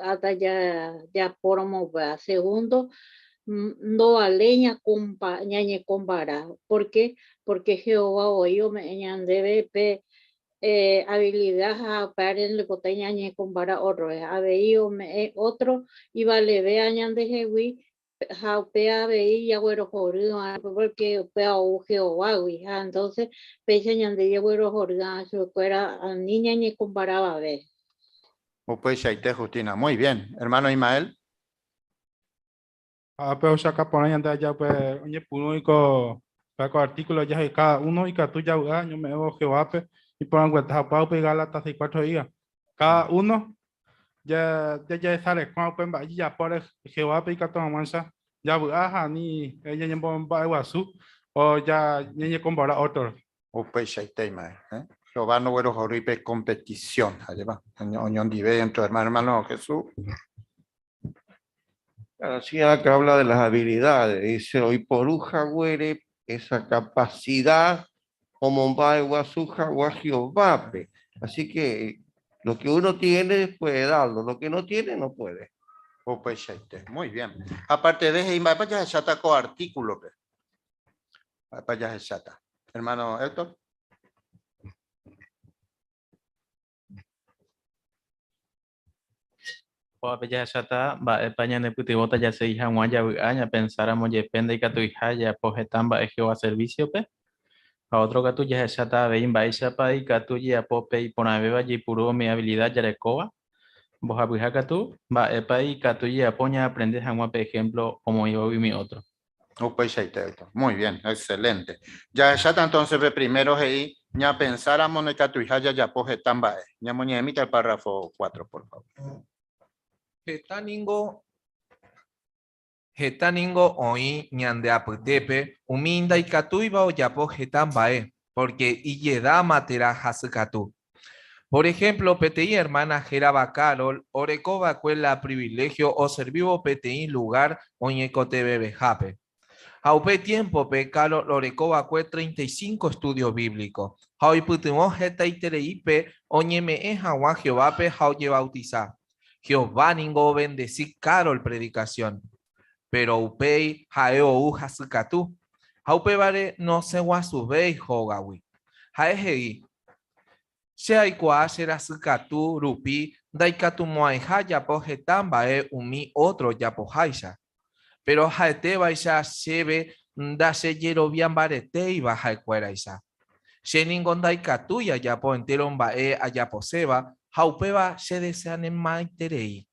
ata ya poromo va. Segundo, no a leña ñañe compara. ¿Por qué? Porque Jehová oío me ñandebe pe habilidad para el coteña ñe compara otro había otro y vale ve añan de jewi ha pea veía güero jorga porque pea o Jehová entonces pese añan de güero jorga su fuera niña ñe comparaba ve. Pues Justina, muy bien, hermano Ismael. Pero ya acá por ahí anda ya pues oye puno y con artículos ya de cada uno y que tú ya yo me hago Jehová y por algo está para pegar la tasa y 4 días. Cada uno ya sale cuando pueden va ya por Jehová y que toma mansa ya ni ella ya va iguazú o ya ni con bara otro. O pues ya está más, Jehová no vuelo horrible competición, allá va. Oñón dive entre hermano Jesús. Así acá habla de las habilidades, dice hoy por Ujagüere, esa capacidad como va Guasuja Jehová. Así que lo que uno tiene puede darlo, lo que no tiene no puede. O pues ya está, muy bien. Aparte de eso, vaya ya está con artículo, vaya ya está. Hermano Héctor. Ya está, va España de putivota ya se hija guaya aña pensáramos depende y que tu hija ya pojetan va a servicio pe a otro que tú ya está vein va esa pa y que tú ya pope y pona beba y puro mi habilidad ya recoba vos abuja que tú va epa y que tú ya poña aprendes a por ejemplo como yo y mi otro. Pues ya está, muy bien, excelente. Ya está entonces primero ahí ya pensáramos en que tu hija ya pojetan va ya moña emita el párrafo 4 por favor. Getaningo oi ñande aputepe, uminda y catuiba o yapo getan bae, porque iyeda matera hasukatu. Por ejemplo, PTI hermana Geraba Carol, Orecoba cuela privilegio o servivo PTI lugar oñecote bebe jape. Haupe tiempo pe Carol Orecoba cue 35 estudios bíblicos. Hau putimo geta itereipe oñeme en Hawa Jehová pe hauye bautiza. Jehová ningo bendecir Carol predicación. Pero upei haeo hasukatu. Haupe vare no se guasubei hogawi. Haehei. Sheaikwa serasukatu rupi daikatu moaiha yapo hetambae umi otro yapo haisha. Pero haete baisha shebe da se yerobian barete y baja cueraisha. Sheningon daikatu ya yapo enteron bae ayapo seba. Haupeba se desean en maiterei.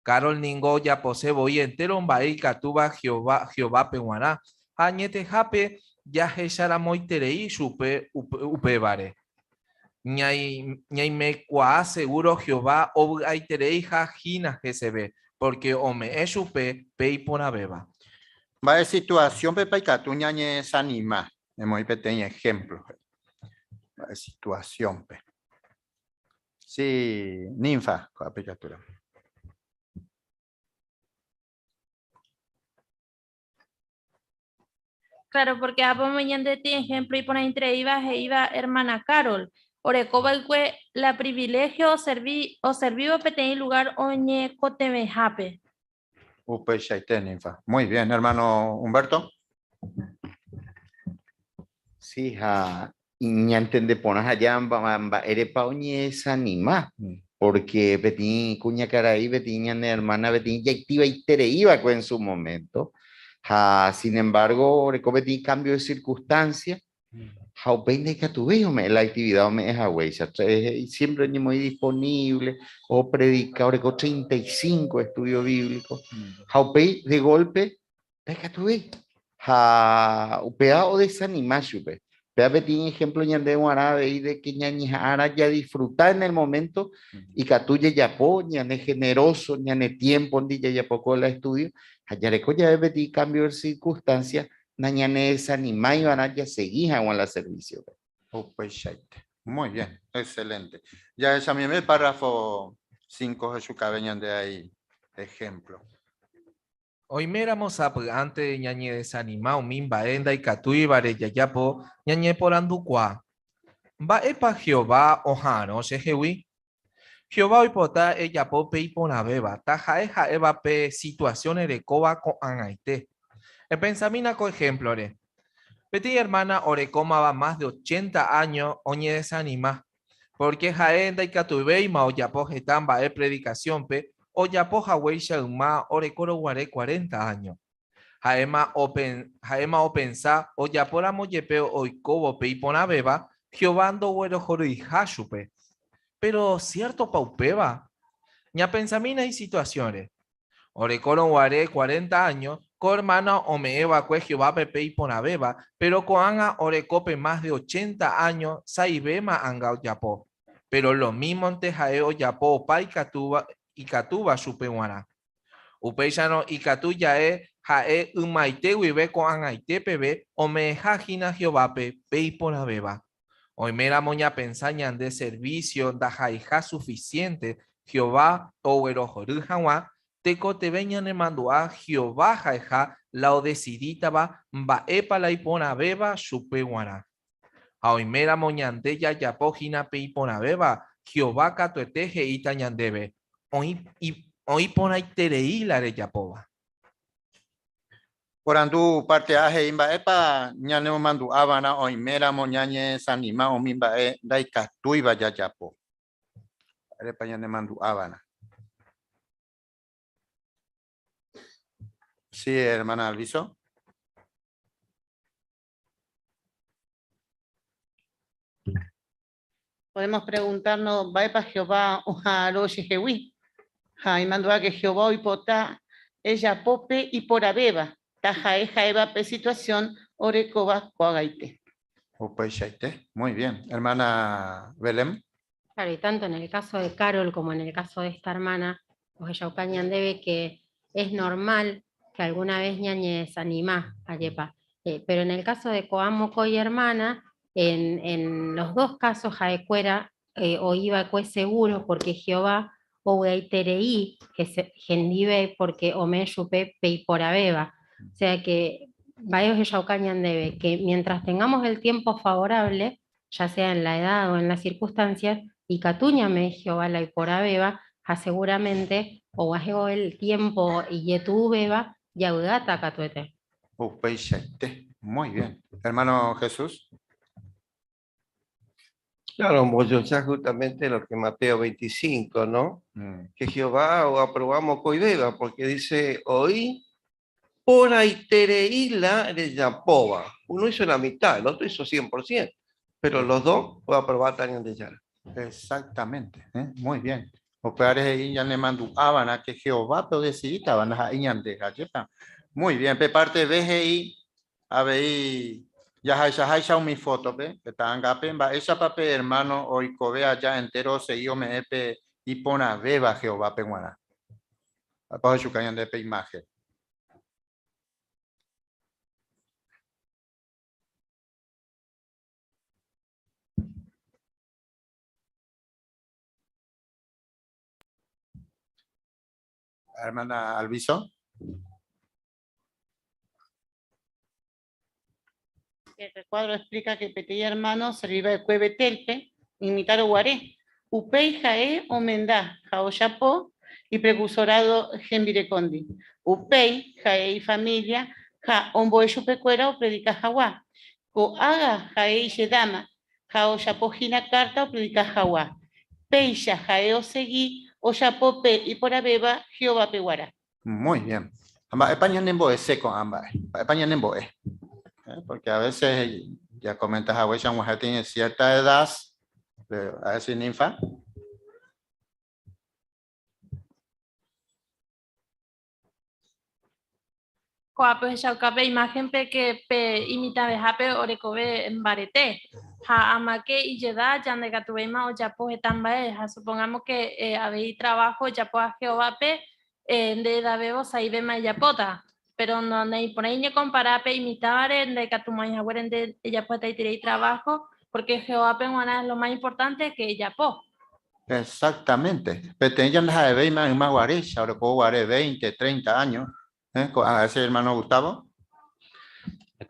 Carol ningo ya posebo y entero bae katuba Jehová peguaná. Añete jape ya hechara moiterei supe upebare. Ñay me cua seguro Jehová o aiterei jajina GCB, porque ome es supe pei pona beba. Va de situación pepa y catuña ñe sanima. Hemos pequeño ejemplo. Va de situación pe. Sí, ninfa, con aplicatura. Claro, porque hapo mañana de ti ejemplo y pone entre iba hermana Carol. Orecoba la privilegio o servivo peteí lugar oñe coteme jape. Pues ya está, ninfa. Muy bien, hermano Humberto. Sí, ña entende ponas allá eres pa oñe sanima. Porque Betín cuña caraí, Betín ña hermana Betín ya activa y tere iba en su momento. Sin embargo, Betín cambio de circunstancia. Depende que tu veo la actividad me es agüey, siempre ni muy disponible o predicador con 35 estudios bíblicos. De golpe, es que tu ves, o desanimación. Vea tiene ejemplo ñande árabe y de que ñañara ya disfrutar en el momento y que tú ya po ñane generoso ñane tiempo ni ya poco la estudio allá le ya ve cambio de circunstancia nañane desanimar y van a ya seguir a la servicio. Pues muy bien, excelente. Ya examiné el párrafo 5 de su cabello de ahí ejemplo. Hoy miramos antes de ñañe desanimado mimba enda y catui bare yayapo ñañe porandukwa. Va epa Jehová ojano shehewi. Jehová hoy pota ella pope y ponabeba. Taja eja eva pe situaciones de coba con anaite. El pensamina con ejemplo re. Peti hermana orecoma va más de 80 años oñe desanima. Porque jaenda y catui ma oyapo getan va predicación pe. O ya poja weisha uma orecoro guare 40 años. Jaema o pensa o ya por amoyepeo oikobo peipona beba, Jehovando güero joro y hashupe. Pero cierto paupeba, ña pensamina y situaciones. Orecoron guaré 40 años, co hermana omeeva cue Jehová pepe y ponabeba, pero coanga orecope más de 80 años, saibema anga yapo. Pero lo mismo ante jaeo yapo pa y catuba supeguana. Upeixano y catuyae jae umaite vive con angaite pebe, omeja jina Jehová pepe y ponabeba. Hoy mera moña pensañan de servicio, da jaija suficiente, Jehová o erojorujawa, teco te veñan en mandua, Jehová jaija, la decidita va, epa la ipona beba, supeguana. Hoy mera moñante ya yapojina pe ipona beba, Jehová catueteje y tañandebe. Hoy pona itereí la de yapova. Por andu parte aje imba epa ñane mandu abana o imera moñañe sanima o mimba dai katuiba ya yapo. Epa ñane mandu abana. Sí, hermana Alviso. Podemos preguntarnos, ¿va para Jehová o a los Jehuí? Y mandó a que Jehová hoy pota ella pope y por abeba. Taja eva pe situación orecoba coagaite. Muy bien. Hermana Belém. Claro, y tanto en el caso de Carol como en el caso de esta hermana, pues ella debe que es normal que alguna vez ñañe desanimá a yepa. Pero en el caso de Coamo y hermana, en los dos casos jaecuera o iba cue seguro porque Jehová o tereí que se gendive porque ome yupe peiporabeba. O sea que varios ella debe que mientras tengamos el tiempo favorable, ya sea en la edad o en las circunstancias, y Catuña me Jehová la Iporabeba, seguramente o bajeo el tiempo y yetu beba, yaudata catuete. Muy bien. Hermano Jesús. Claro, pues ya justamente lo que Mateo 25, ¿no? Que Jehová o aprobamos coideba, porque dice, hoy por aitereíla de Yapova. Uno hizo la mitad, el otro hizo 100%, pero los dos o aprobar también de Yara. Exactamente, muy bien. Operar ya le mandu abana que Jehová pero decidita van a de gallepa. Muy bien, pe parte BGI ahí ya hay mi foto pe que tan gapen va esa papel hermano hoy covea ya entero se yo me epe y pona beba Jehová penguana. Para su cañón de pe imagen. Hermana Alviso. El recuadro explica que Petilla hermano se vive de Cueve Telpe, imitar Guaré, Upei Jae Omendá, Jaoyapo y precursorado Genvirecondi. Upei Jae y familia, Ja Omboe Chupecuera o predica Jaguá. Co Haga Jae y Yedama, Jaoyapo Jina Carta o predica Jaguá. Peisha Jae o Seguí, o Yapope y por Abeba, Jehová Peguara. Muy bien. Amba España nembo es seco amba. España nembo es. Porque a veces ya comentas a veces mujer tiene cierta edad, a veces ninfa. Pues ya cabe imagen que imita de jape orecobe en barete. Ja amaque y yeda ya negatuema o ya pues tambae. Supongamos que habéis trabajo ya pues Jehová pe de dabebo saibe mayapota. Pero no por ahí ni comparape imitar en de catumaya de ella pues te trabajo porque Jehová pe es lo más importante que ella po. Exactamente. Pero ella no de 20 más guarecha, ahora puedo guare 20, 30 años. A ese hermano Gustavo.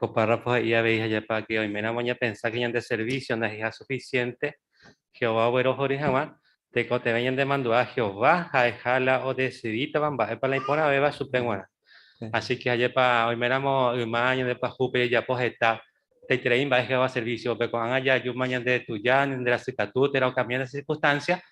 Los párrafos ahí habéis allá para que hoy me voy a pensar que ya de servicio no es suficiente. Jehová bueno Jorijama, te cote vayan de mando a Jehová, jala o decidita van para la impona beba supeguana. Así que allá para hoy me damos un año de pajupe ya pues está te traen va Jehová servicio, pero cuando allá yo mañana de tu ya de la cicatura o cambiar de circunstancias,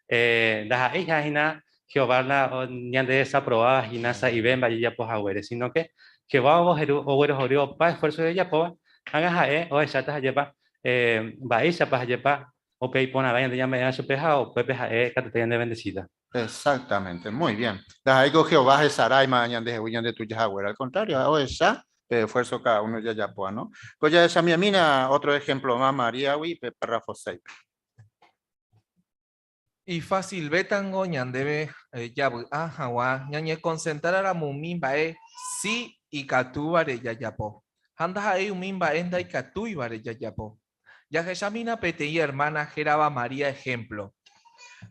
da hija nada Jehová la ya de desaprobada y nasa y ven vaya pues a sino que Jehová o para esfuerzo de ella pues haga o exactas allá para va esa para allá para o pe pona vayan de ya me su peja o pepe que te de bendecida. Exactamente, muy bien. Las algo Jehová es Sarai, mañana de William de tu Yahweh. Al contrario, hago esa, pero esfuerzo cada uno ya pueda, ¿no? Pues ya esa mi mina, otro ejemplo más, María, párrafo 6. Y fácil betango ñandebe yabu ahawa ñañe concentrar a mumimba si y katubare yayapo. Handa ahí umimba enda y katuibare yayapo. Ya que Yamina Petei hermana Geraba María ejemplo.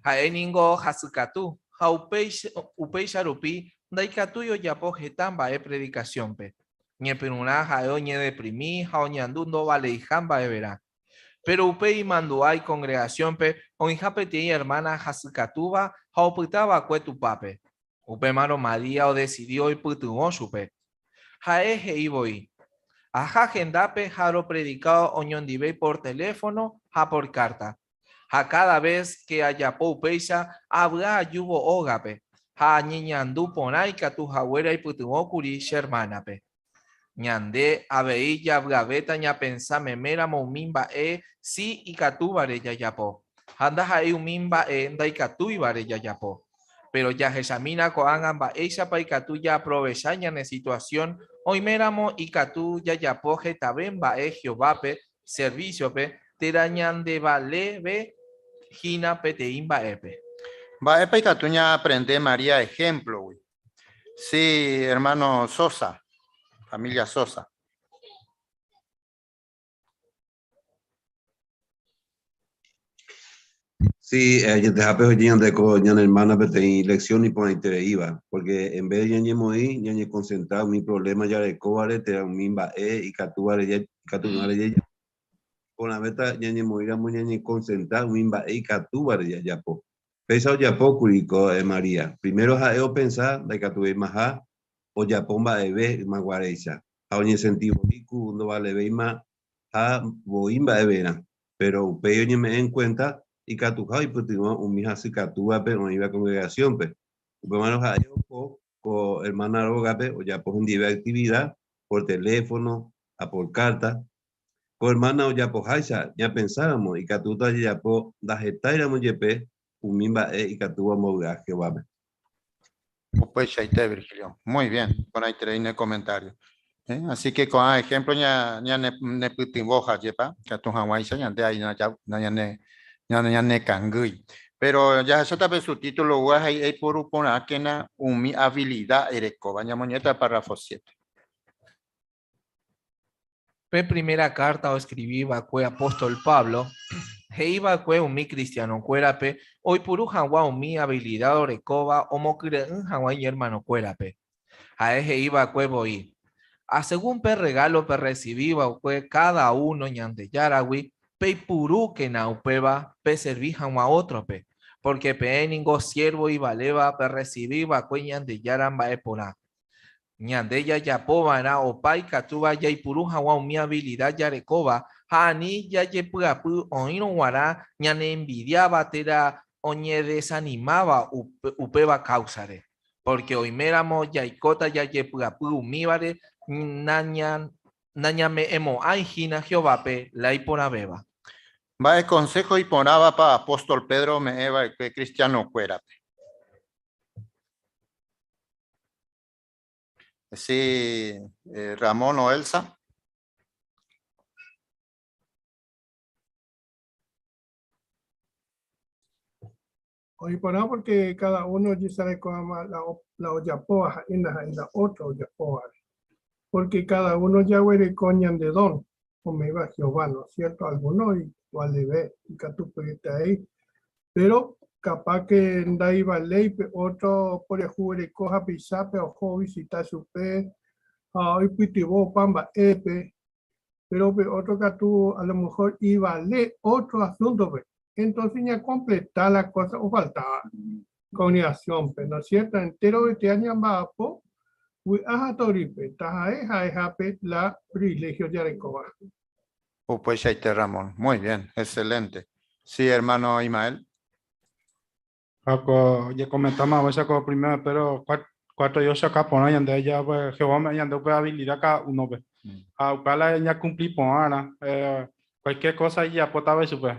Haeningo hasukatu. Ha upei sharupi daikatuyo yapo getamba predicación pe. Ñe peruna haeo ñe deprimí hao ñandundo vale hijamba verá. Pero upei manduay congregación pe onija Petei hermana hasukatuba ha uputaba cuetupape. Upe maro María o decidió y putuo supe. Haeje iboi. Aja gendape jaro predicado oñondive por teléfono ha por carta. Ha cada vez que haya poupeisa habla yubo ogape. Ha ñiñandu ponaika tu jawera y putuokuri shermanape. Ñande abeilla blaveta ña pensame mera momimba si y catubare yayapo. Handa hai umimba ndaikatuibare yayapo. Pero ya Jeshamina coangamba ella pa ikatu ya aprovechaña en situación oiméramo ikatu ya yapoje tabemba Jehová servicio pe terañan de vale be gina peteimba epe. Va epa ikatuña aprende María ejemplo, güey. Sí, hermano Sosa, familia Sosa. Sí, yo te hape hoy de coñan hermana pero ten lección y por ahí iba, porque en vez de ñañe moí, ñañe concentrado mi problema ya de cobre te da un mimba y catubare ya con la meta ñañe moira muy ñañe concentrado mimba y catubare ya po. Pesa ya po curico María. Primero jaeo pensar de catuve más o ya pomba de ve maguarecha. A oñe sentido iku no vale ve más a boimba de vera, pero upeo ñe me en cuenta y catujao y pues tengo un mija si catúa pero no iba a congregación pe hermanos a con hermana rogape o ya pues un día de actividad por teléfono a por carta con hermana o ya pues ya pensábamos y catuta ya pues da gestairamos yepe un mimba y catúa moga que va pues chaite Virgilio, muy bien, con ahí tenéis el comentario. Así que con ejemplo ya ne putimboja yepa catuja guaisa ya de ahí ya ne cangui. Pero ya eso tal vez su título guaja y por upona que na mi habilidad ereco baña moñeta párrafo 7. Pe primera carta o escribí vacue apóstol Pablo. Heiba cue un mi cristiano cuerape, hoy puru hawa un mi habilidad orecova, o mocre un hawa y hermano cuerape. A eje iba cue voy. A según per regalo per recibí cue cada uno ñande yarawi, pe puru que naupeba, pe serví hawa otro pe. Porque pe eningo siervo y valeva per recibí cue ñande yaramba epora. Ñande ya yapoba era opai katuba ya ipuru hawa un mi habilidad yarekova. Hani ya yepuapu oino guará ñane envidiaba tera oñe desanimaba upeba causare. Porque oiméramo ya ikota ya yepuapu umíbare nañame emo aijina Jehová la ipona beba. Va el consejo y ponaba para apóstol Pedro me eva que cristiano cuerape. Sí, Ramón o Elsa. Hoy para porque cada uno ya sabe cómo la oyapoa en la otra oyapoa. Porque cada uno ya huele coñan de don, como iba Jehová, ¿no es cierto? Algunos igual de ver, y que tú pudiste ahí. Pero capaz que da iba ley, otro por el jugo de coja pisape o jo visitar su pe, hoy pitibo pamba epe, pero otro que tú a lo mejor iba a leer otro asunto, entonces ya completar la cosa o faltaba congregación, ¿no es cierto? Entero de este año más po, ajá toripe, taja la privilegio de Arecoba. Pues ahí te Ramón, muy bien, excelente. Sí, hermano Ismael. Ya comentamos a veces como primero, pero cuatro yo acá poner yanda ya pues Jehová me yanda pues habilidad cada uno pues. Para ya cumplir por ahora cualquier cosa ya potaba eso pues.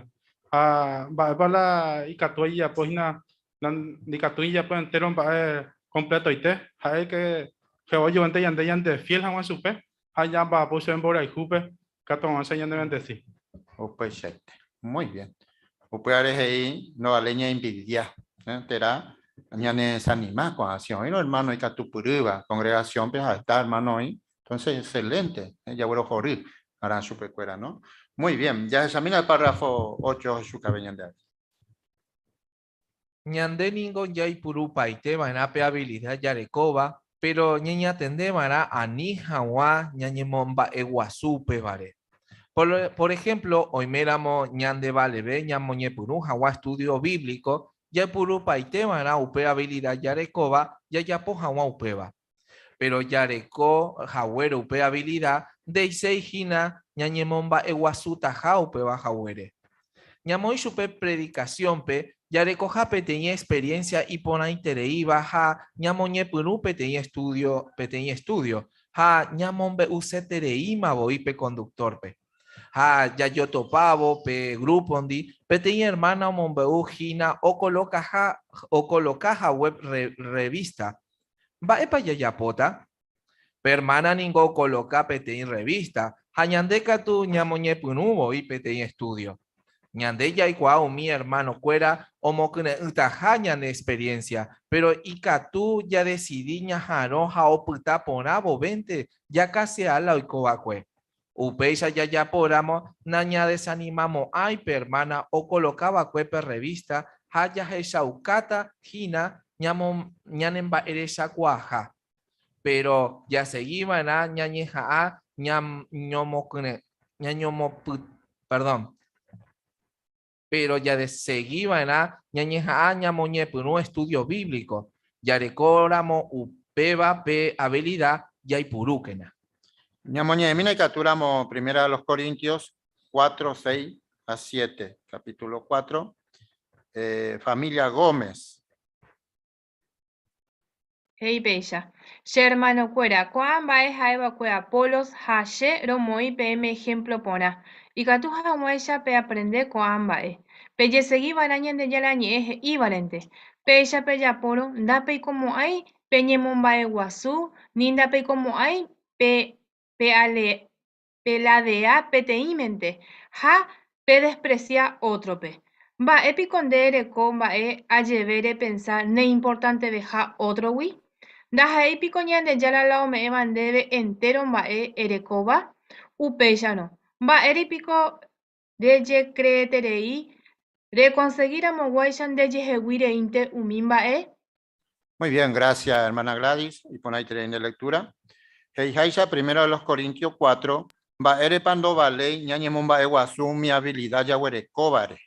Para y catuya pues na ni catuí ya pues entero va completo y te hay que yo ante yande fiel a un supe allá va puse en bora y jupe cato vamos a yande vente sí. Muy bien. Upeares ahí no aleña envidia. Terá ñane sanima con acción. Y no hermano y catupuruba congregación pues está hermano ahí. Entonces excelente. Ya voy a jorir. Harán su pecuera, ¿no? Muy bien. Ya examina el párrafo 8 su cabello de Ñande ningo yay puru paite manape habilidad yarekoba, pero ñeña tende mara ani hawa ñañe momba eguasupe vare. Por ejemplo, hoy meramo ñande vale ve ñamoñe puru hawa estudio bíblico, ya puru paite mara upe habilidad yarekoba, ya yapo hawa upeba. Pero yareko hawere upe habilidad de iseijina ñañe momba eguasuta ha upeba hawere. Ñamoi supe predicación pe yareko jape tenía experiencia y pona intereiba ha ñamoñe puru pe tenía estudio ha ñamombe usetereima boipe conductor pe ha ya yo topavo pe grupo ondi pe tenía hermana mombe ujina o coloca web revista va epa yayapota pe hermana ningo coloca pe tenía revista ha ñandeka tu ñamoñe puru boipe tenía estudio. Ñande ya igual mi hermano cuera como que utajaña de experiencia, pero ikatu ya decidí ñajaro jao puta porabo 20 ya casi a la oikobacue. Upeisa ya poramos naña desanimamos ay hermana o colocaba cuepe revista haya hesaukata jina ñanemba eresa cuaja. Pero ya seguiba na ñañeja perdón. Pero ya de seguiba en ñañeja ñamoñe un estudio bíblico ya recordamos upeba pe habilidad ya y puruquena ñamoñe mina y capturamos primera de los Corintios 4, 6 a 7 capítulo 4 familia Gómez. Hey Bella, hermano cuera, cuán va es a cuera polos haye romoi pm ejemplo pona. Y que tú jamás pe aprender cuán va es. Pelle seguí barañan de yalañe y valente. Pella pella poro, da pe como hay, peñe momba e guasú, ninda pe como hay, ale, peladea peteimente. Ja, pe desprecia otro pe. Va epicondere con va a llevere pensar ne importante deja otro wi. Daja épico ñande ya la lao me mandebe entero va erecoba upeyano. Va eripico de ye creeterei reconseguir a moguayan de ye inte umimba Muy bien, gracias hermana Gladys. Y pon ahí en lectura. Heijaisa, primero de los Corintios 4. Va erepando vale ñañemumba eguasum mi habilidad ya huerecobare.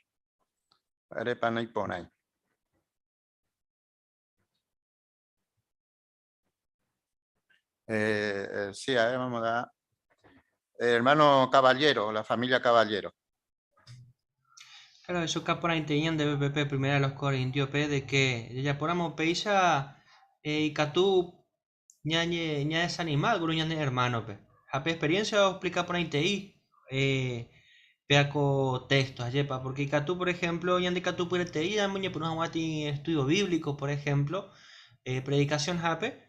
Erepano y pon ahí. Sí, a ver, vamos a dar. Hermano Caballero, la familia Caballero. Claro, eso capora enteñan de BPP primera de los Corintios P de que ya poramos peisa y catú ñañe desanimado gruñan hermano pe. Hape experiencia o explica por ahí peaco texto ayepa porque catú por ejemplo ñande catú por TI da muñe por un estudio bíblico por ejemplo predicación hape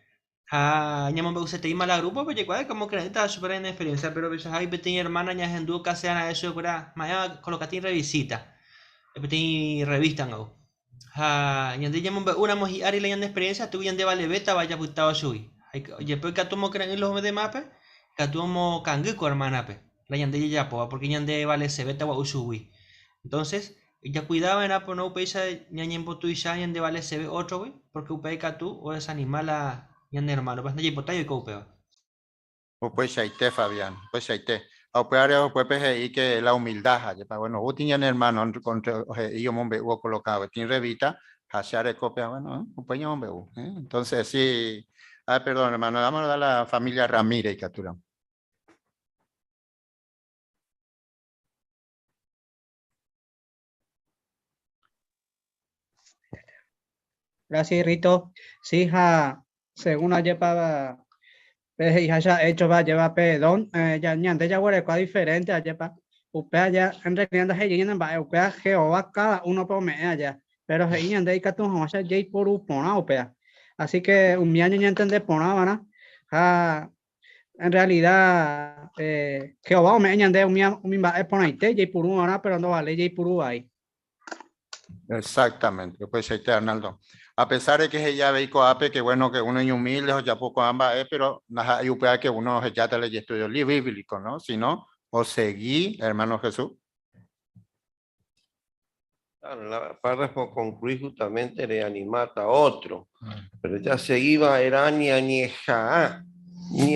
ñamo me gusta mala grupo porque cuál como que está súper en experiencia pero pues hay pequeña hermana ña en duda que a eso para mañana colocaste revisita pequeña revista no ñande ñamo una moji ari la experiencia tu ñande vale beta vaya putado sui oye pues que atomo que en los de mapa que atomo canguco hermana pe la ñande ya porque ñande vale se beta wa usui entonces ya cuidaba en apo no peisa ñañen potu y ya ñande vale se ve otro güey porque upei que tú o es animal ñande hermano, pues no hay potayo y copeo. Pues ahí te Fabián, pues ahí te. Operar pues ahí que la humildad, bueno, utiñan hermano contra ellos mombe hubo colocado, tiene revista, hacer copia, bueno, pues mombe entonces sí, perdón hermano, vamos a dar a la familia Ramírez y capturamos. Gracias, Rito. Sí, según ayepa haya hecho va lleva pedón ya ñande ya huele cosa diferente ayepa upea ya en realidad hay llena va upea Jehová cada uno por me allá pero ahí ande y catu vamos a jay por upona opea. Así que un mi año ya entender pona vana. En realidad Jehová me añade un mi va ponaite jay por una pero no vale jay por ahí. Exactamente, pues ahí está Arnaldo. A pesar de que ella ve coape, que bueno que uno es humilde, o ya poco ambas, pero nada, hay que uno ya te le estudio bíblico, ¿no? Si no, o seguí, hermano Jesús. Claro, el párrafo concluye justamente reanimata a otro, pero ya se iba era ni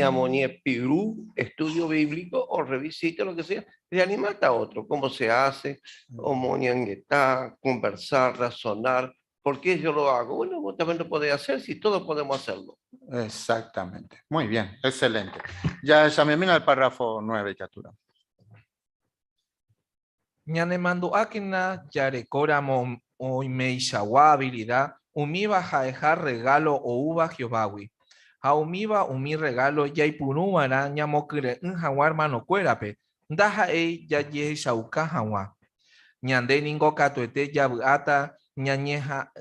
amonie pirú, estudio bíblico o revisita, lo que sea, reanimata a otro, cómo se hace, homonianguetá, conversar, razonar. ¿Por qué yo lo hago? Bueno, vos también lo podés hacer si todos podemos hacerlo. Exactamente. Muy bien, excelente. Ya me mira el párrafo 9, Catura. Ñane mando akina yarecora o meishawa habilidad, umiba jaejar regalo o uva Jehovawi. A umiba umi regalo yaipurumara ñamokire jaguar mano cuerape, daja ya ye shauka jawa. Ñande ningo katuete yabuata ñañeja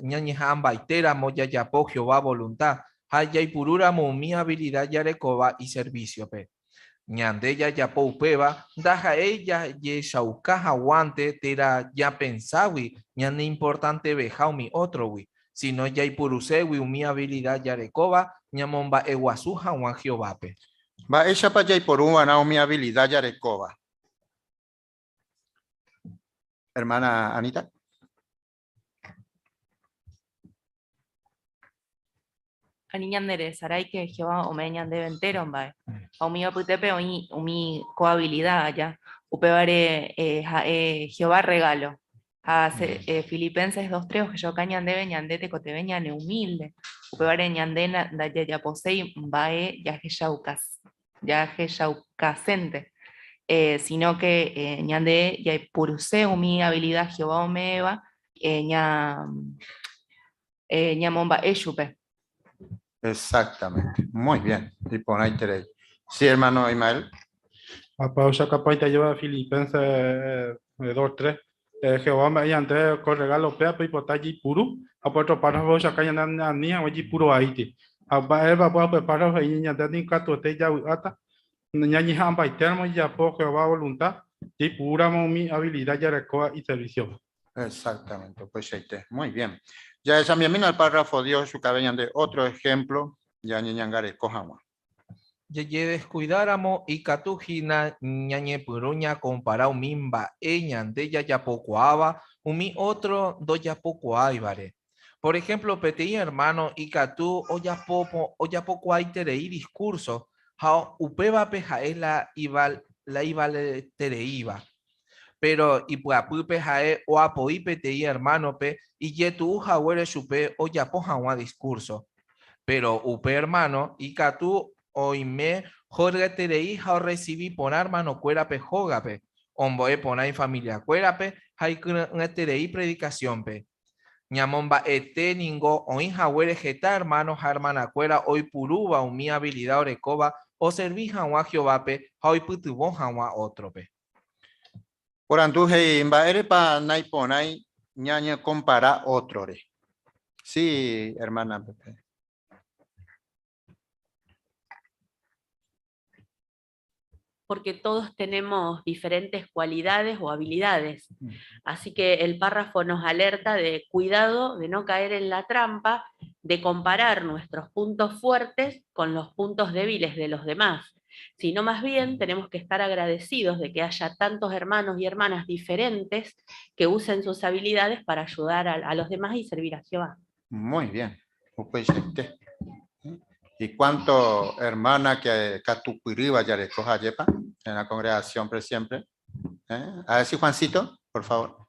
ambaitera moya yapo Jehová voluntad, ha yaipurura umi habilidad yarecoba y servicio pe. Ñande ya yapo upeba, daja ella ye shauka aguante tera ya pensawi, ñande importante bejaumi otro wi, sino ya ipurusewi umi habilidad yarecoba, ñamomba eguasu jawan Jehovape. Va ella para yaiporuma na umi habilidad yarecoba. Hermana Anita. Aniñandere, sarai que Jehová omeñan de ventero, va. Umi aputepe umi cohabilidad ya. Upevare Jehová regalo. Filipenses 2:3 que yo cañan de ñandete cotebeñan humilde. Upevare ñandena da ya posei vae ya jeshaucasente. Sino que ñande ya puruse umi habilidad Jehová omeva ñamomba eshupe. Exactamente. Muy bien. Y por ahí tenéis. Sí, hermano Ismael. A pausa capaz te lleva Filipenses 2:3. Jehová me ayante con regalo pepe y potaji puro. A puerto para vos acá ya ni a allí puro ahí. A eva puedo preparar y niña de ni cato te ya ata. Ñañi hamba y termo ya por Jehová voluntad. Y pura mi habilidad ya recoa y servicio. Exactamente. Pues ahí está. Muy bien. Ya esa mi al párrafo Dios su cabello de otro ejemplo. Ya ñangare cojama. Ye descuidáramos y catujina ñañe puruña comparado mimba ñande ya poco aba umi otro do ya poco aibare. Por ejemplo, peti hermano y catu o ya poco hay terei discurso ha upeba peja es la iba tereiva. Pero y pues apupe jae o apoí peti hermano pe y ye tu jawere chupe o ya poja un discurso. Pero upe hermano y catu hoy me jorge terei ha recibí por hermano cuerape jogape omboe ponai familia cuerape hay una terei predicación pe ñamomba ete ningo o injawere jeta hermano hermana cuera hoy puruba mi habilidad orecoba o serví jawa Jehovape hoy putubo jawa otro pe. Por anduje imba ere pa nai ponai ñaña compara otro re. Sí, hermana Pepe. Porque todos tenemos diferentes cualidades o habilidades. Así que el párrafo nos alerta de cuidado de no caer en la trampa de comparar nuestros puntos fuertes con los puntos débiles de los demás, sino más bien tenemos que estar agradecidos de que haya tantos hermanos y hermanas diferentes que usen sus habilidades para ayudar a los demás y servir a Jehová. Muy bien. ¿Y cuánto hermana que catupiriba ya le coja yepa en la congregación por siempre? A ver si Juancito, por favor.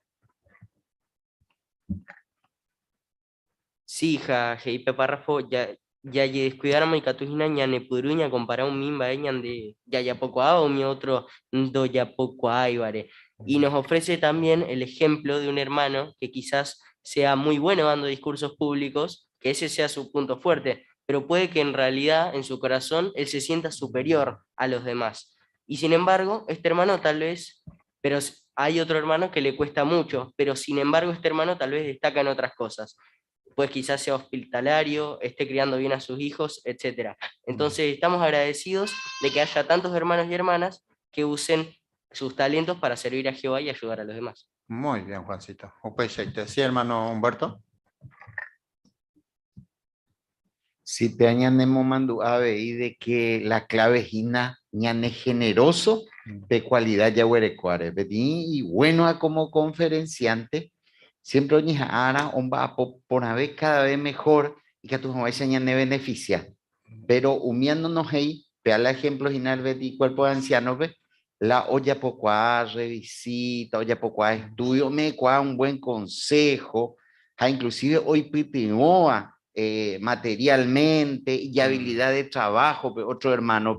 Sí, Heipe párrafo ya descuidáramos y catujina ñane puruña comparado un mimba de ya poco o mi otro do ya poco vale. Y nos ofrece también el ejemplo de un hermano que quizás sea muy bueno dando discursos públicos, que ese sea su punto fuerte, pero puede que en realidad en su corazón él se sienta superior a los demás. Y sin embargo, este hermano tal vez, pero hay otro hermano que le cuesta mucho, pero sin embargo este hermano tal vez destaca en otras cosas. Pues quizás sea hospitalario, esté criando bien a sus hijos, etc. Entonces estamos agradecidos de que haya tantos hermanos y hermanas que usen sus talentos para servir a Jehová y ayudar a los demás. Muy bien, Juancito. Sí, hermano Humberto. Si te añanemo mandu ave y de que la clave es ñane generoso de cualidad ya huerecuare, y bueno a como conferenciante, siempre oñija ara omba por vez cada vez mejor y que a tu jamás ñane beneficia, pero humiándonos ahí, vea el ejemplo final de cuerpo de ancianos, ve la olla poco a revisita, olla poco a estudio, me cua un buen consejo, inclusive hoy pipinoa, materialmente y habilidad de trabajo, otro hermano,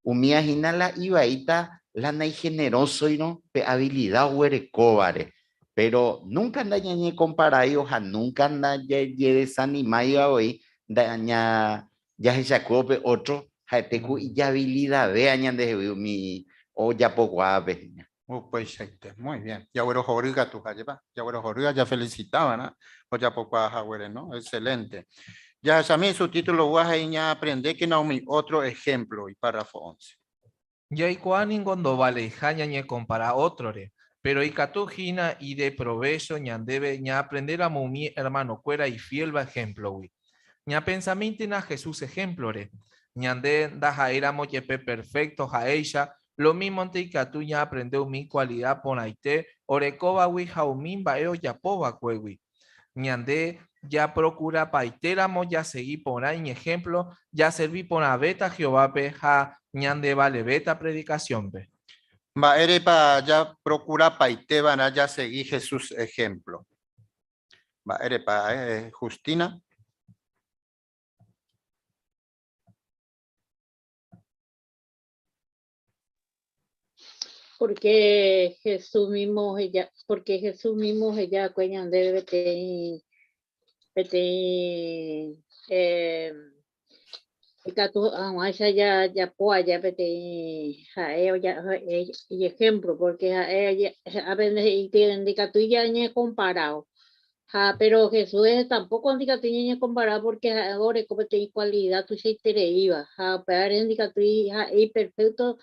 umía jinala ibaita lana y generoso y no, habilidad huerecóbare, pero nunca anda ñañe comparado, nunca anda ye desanimado hoy, daña ya se sacó otro, jatecu y habilidad de añan de mi o ya poco ave. Pues muy bien. Ya bueno, Joriga, tu calle, ya bueno, Joriga ya felicitaban, ¿no? O ya poco a Jaguere, ¿no? Excelente. Ya también su título, Guajaña, aprende que no mi otro ejemplo y párrafo 11. Ya y cuán cuando vale jañañe compara otro re, pero y catujina y de provecho ñandebe ña aprender a mumi hermano cuera y fiel va ejemplo, wi. Ña pensamiento na Jesús ejemplo re. Ñande da jaera moyepe perfecto jaeisha. Lo mismo ante que tú ya aprendeu mi cualidad ponaite, orecoba wi jaumin baeo ya poba cuewi. Ñande ya procura paiteramo ya seguí por ahí ejemplo, ya serví por la beta Jehová peja ñande vale beta predicación pe. Va erepa ya procura paite van a ya seguir Jesús ejemplo. Va erepa Justina. Porque Jesús mismo ella cueñan debe Catu aguaya ya poaya pete jaeo ya y ejemplo porque a veces y tienen ya ni comparado pero Jesús tampoco indica ni comparado porque ahora como te cualidad tu se te iba pero indica tu y perfecto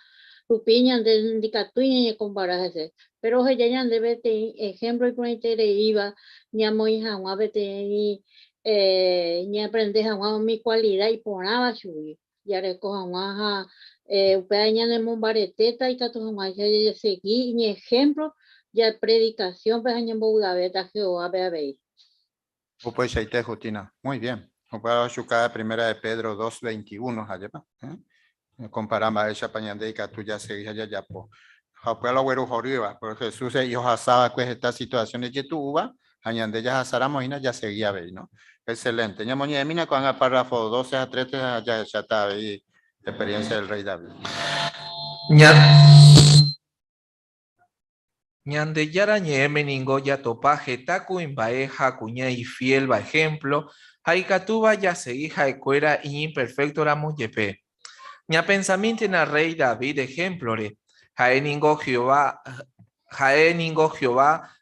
tu piña de indica tu ni comparar pero ella ya debe te ejemplo y por ahí te iba ni amo hija a vete ni aprendes a mi cualidad y ponaba subir ya recojan a upeaña de mombareteta y tatu jamás ya seguí ni ejemplo ya predicación pues en Bogaveta Jehová ve. Pues ahí te Justina, muy bien. Opa chucada primera de Pedro 2:21 allá comparamos a esa pañandeca tú ya seguís allá ya po. Opa lo güero joriba, pero Jesús ellos asaba pues esta situación de que tú uva añande ya asaramos y ya seguía veis, ¿no? Excelente. Ya moñe mina con el párrafo 12 a 13 ya está ahí experiencia del rey David. Ñande yara ñeme ningo ya topaje taku imbae jacuña y fiel va ejemplo, haikatuba ya seguí jaecuera y imperfecto ramos yepe. Ña pensamiento na rey David ejemplo re, jae ningo Jehová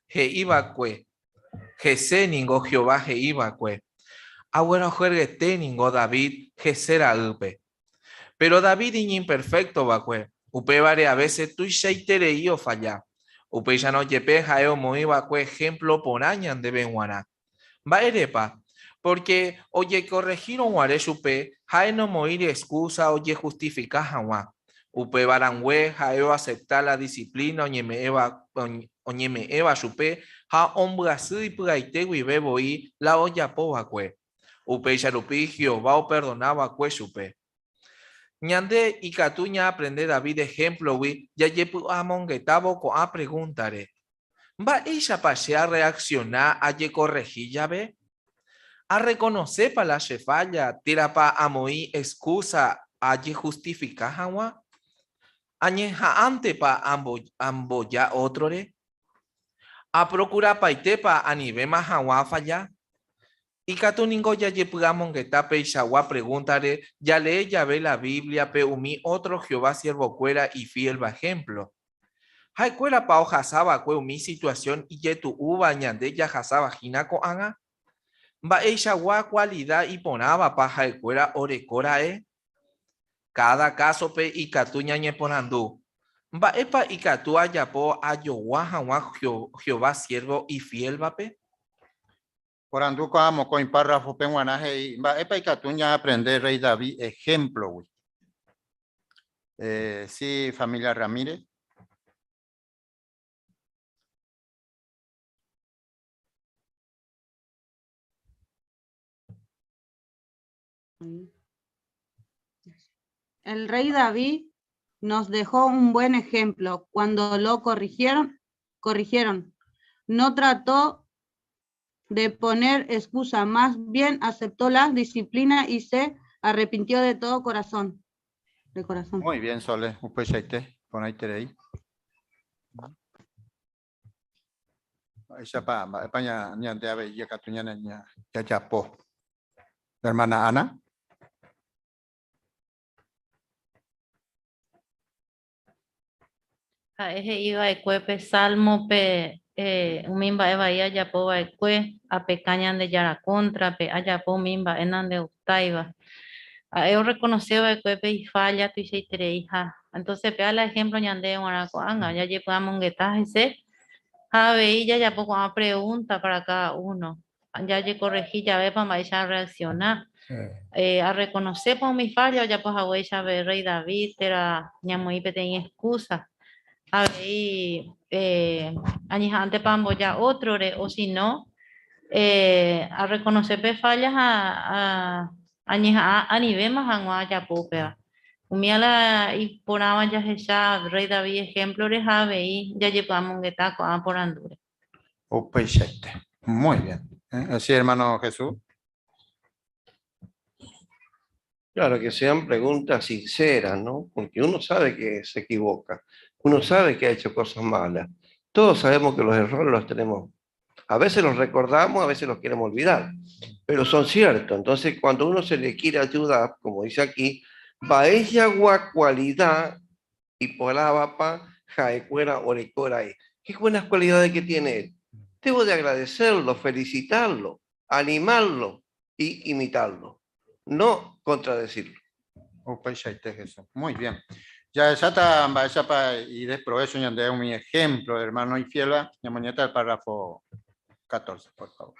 je iba cue, jese ningo Jehová je iba cue. Agüero juerguete ningo David je será upe. Pero David y imperfecto va cue, upe vare a veces tu shaitere y o falla. Upe ya no yepe jaeo moiba cue ejemplo por añan de benguana. Va erepa, porque oye corregir un guare supe, jae no moir excusa oye justificar jawa. Upe barangüe jaeo aceptar la disciplina oñeme eva supe, ja ombrasu y praite bebo y la olla poba cue. Upe ya lupi Jehová o perdonaba cue supe. Ñande y catuña aprende David ejemplo wi ya yepu amongetabo ko a preguntare. ¿Va ella pasea reaccionar a ye corregir ya ve? A reconocer para la falla, tira pa a moí excusa a ye justificar jawa? Añeja ante pa amboya otro re? A procura paite pa a nivel más jawa falla? Y catuningo ya yepugamos que tape y shagua preguntaré, ya lee ya ve la Biblia, pe umi otro Jehová siervo cuera y fiel va ejemplo. Hay cuela pao jasaba kue mi situación y ye tu uva ñande ya jasaba jinako anga. Ba eisha gua cualidad y ponaba pa hay cuela orecora cada caso pe ikatu ñañe ponandu. Ba epa ikatu ayapo ayowa hawa Jehová siervo y fiel vape. Por andu como con párrafo penguanaje y va epa ikatuña aprender Rey David ejemplo, güey. Sí, familia Ramírez. El rey David nos dejó un buen ejemplo cuando lo corrigieron. No trató de poner excusa, más bien aceptó la disciplina y se arrepintió de todo corazón. De corazón. Muy bien, Sole. Pues ahí te, pon ahí te ahí. Siapa, España, ni ante ave, ya catuña, ya chapo. Hermana Ana. Eje iba de cuepe salmo pe mimba eva ya yapo va cue a pecañan de yara contra pe ayapo mimba enan de utaiba. Yo reconocido de cuepe y falla tu y hija. Entonces pe la ejemplo ñande anga ya llevamos un guetaje se a ver ya poco una pregunta para cada uno. Ya yo corregí ya ve para ya reaccionar. A reconocer por mi falla ya pues a ya ver rey David era ñamoí pe tenía excusa. A ver, antes pambo ya otro, o si no, a reconocer fallas a nivel más anual ya popea. Umiala y por ahora ya se rey David ejemplo de Javi ya llevamos un taco a por andure. Pues muy bien. Así, hermano Jesús. Claro, que sean preguntas sinceras, ¿no? Porque uno sabe que se equivoca, uno sabe que ha hecho cosas malas. Todos sabemos que los errores los tenemos. A veces los recordamos, a veces los queremos olvidar, pero son ciertos. Entonces, cuando uno se le quiere ayudar, como dice aquí, va ella cualidad y polabapa jaecuera orecora. Qué buenas cualidades que tiene él. Debo de agradecerlo, felicitarlo, animarlo y imitarlo. No contradecirlo. Muy bien. Ya está, y de provecho, ya de un ejemplo, hermano y fiel, ya mañana el párrafo 14, por favor.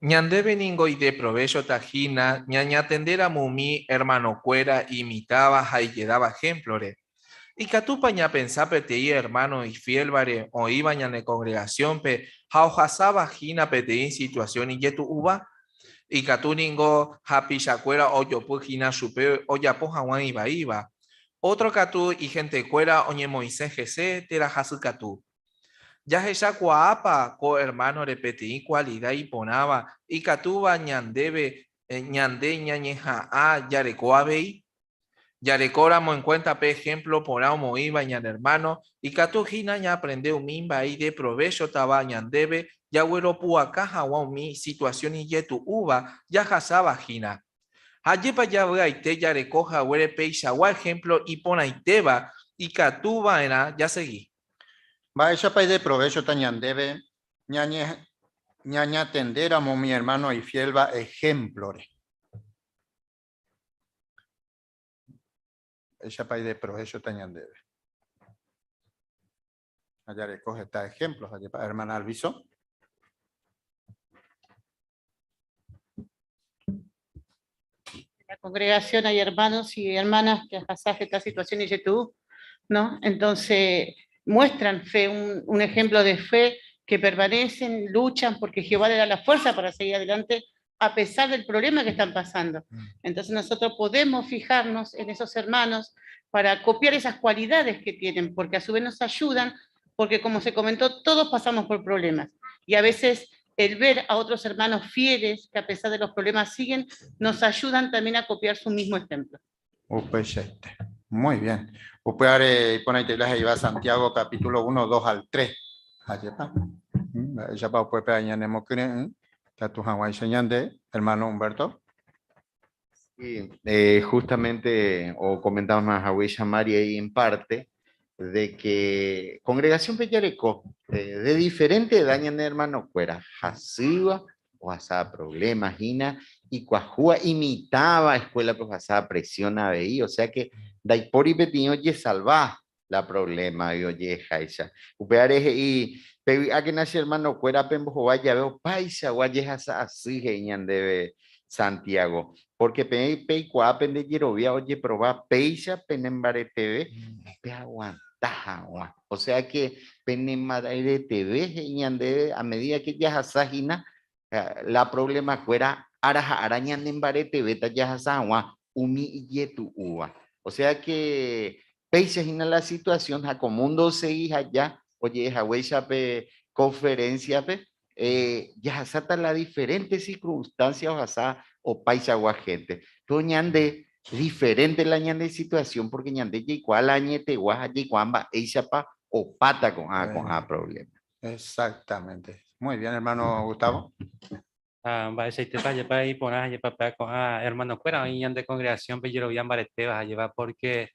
Ñande beningo y de provecho tajina, ñaña tendera mumi, hermano cuera, imitaba, y daba ejemplore. Y catupa ña pensape te hermano y fiel vare, o iba ña de congregación pe, jaujasaba jina pe te situación y yetu uva. Y catuningo happy shacuera o yo pujina supe o ya pojawan iba. Otro catu y gente cuera oñe Moisés Jesse tera hasu catu. Ya esa cuapa co hermano repetí cualidad y ponaba y catuba ñandebe ñande ñañeja a yarecoabei. Yarecóramo en cuenta pe ejemplo por amo iba ñan hermano y catujina ya aprende un mimba y de provecho taba ñandebe ya güero pua caja o mi situación y yetu uva ya jasaba jina. Allí para ya voy a te ya recoja güere peixa o ejemplo y pona y teba y catuba era ya seguí. Va esa pa de provecho tañandebe ñaña tendera mo mi hermano y fiel va ejemplore. Esa pa de provecho tañandebe. Allá recoge esta ejemplos, allá para hermana Alviso. La congregación hay hermanos y hermanas que pasaje esta situación en YouTube, ¿no? Entonces muestran fe, un ejemplo de fe, que permanecen, luchan porque Jehová le da la fuerza para seguir adelante a pesar del problema que están pasando. Entonces nosotros podemos fijarnos en esos hermanos para copiar esas cualidades que tienen, porque a su vez nos ayudan, porque como se comentó, todos pasamos por problemas y a veces el ver a otros hermanos fieles que a pesar de los problemas siguen, nos ayudan también a copiar su mismo ejemplo. Muy bien. Upeare ponete las iba Santiago capítulo 1, 2 al 3. Ya pa puepe añanemo que tu Hawaii señande, hermano Humberto. Sí, justamente, o comentamos más a Huella María y en parte, de que congregación Peyareco, de diferente edad, hermano, fuera Hasiva o hasa problemas, Gina, y Cuajúa imitaba escuela, pues hasa presión a veí, o sea que Daipori Petiño ye salva la problema, yo ye Jaisa. Upeareje y Pevi a que nace hermano fuera Pembo vaya veo paisa, guaye hasa así, Geñan debe Santiago. Porque pei cuapen de Yerovia, oye, proba peisa penembare TV, pe aguanta. O sea que penembare TV, a medida que ya hasagina, la problema fuera araja araña nembare TV, ta ya hasagua, umi yetu ua. O sea que peisa gina la situación, ja comundo se hija ya, oye, ja pe conferencia pe, ya hasata la diferentes circunstancias, o hasa o paisa gente. Pero ñande diferente la ñande situación porque ñande igual añete guaja guamba eisapa o pata con a problema. Exactamente. Muy bien, hermano Gustavo. Va ese te vaya para ir poner allá para con hermano fuera hoy ñande congregación pero yo barete vas a llevar porque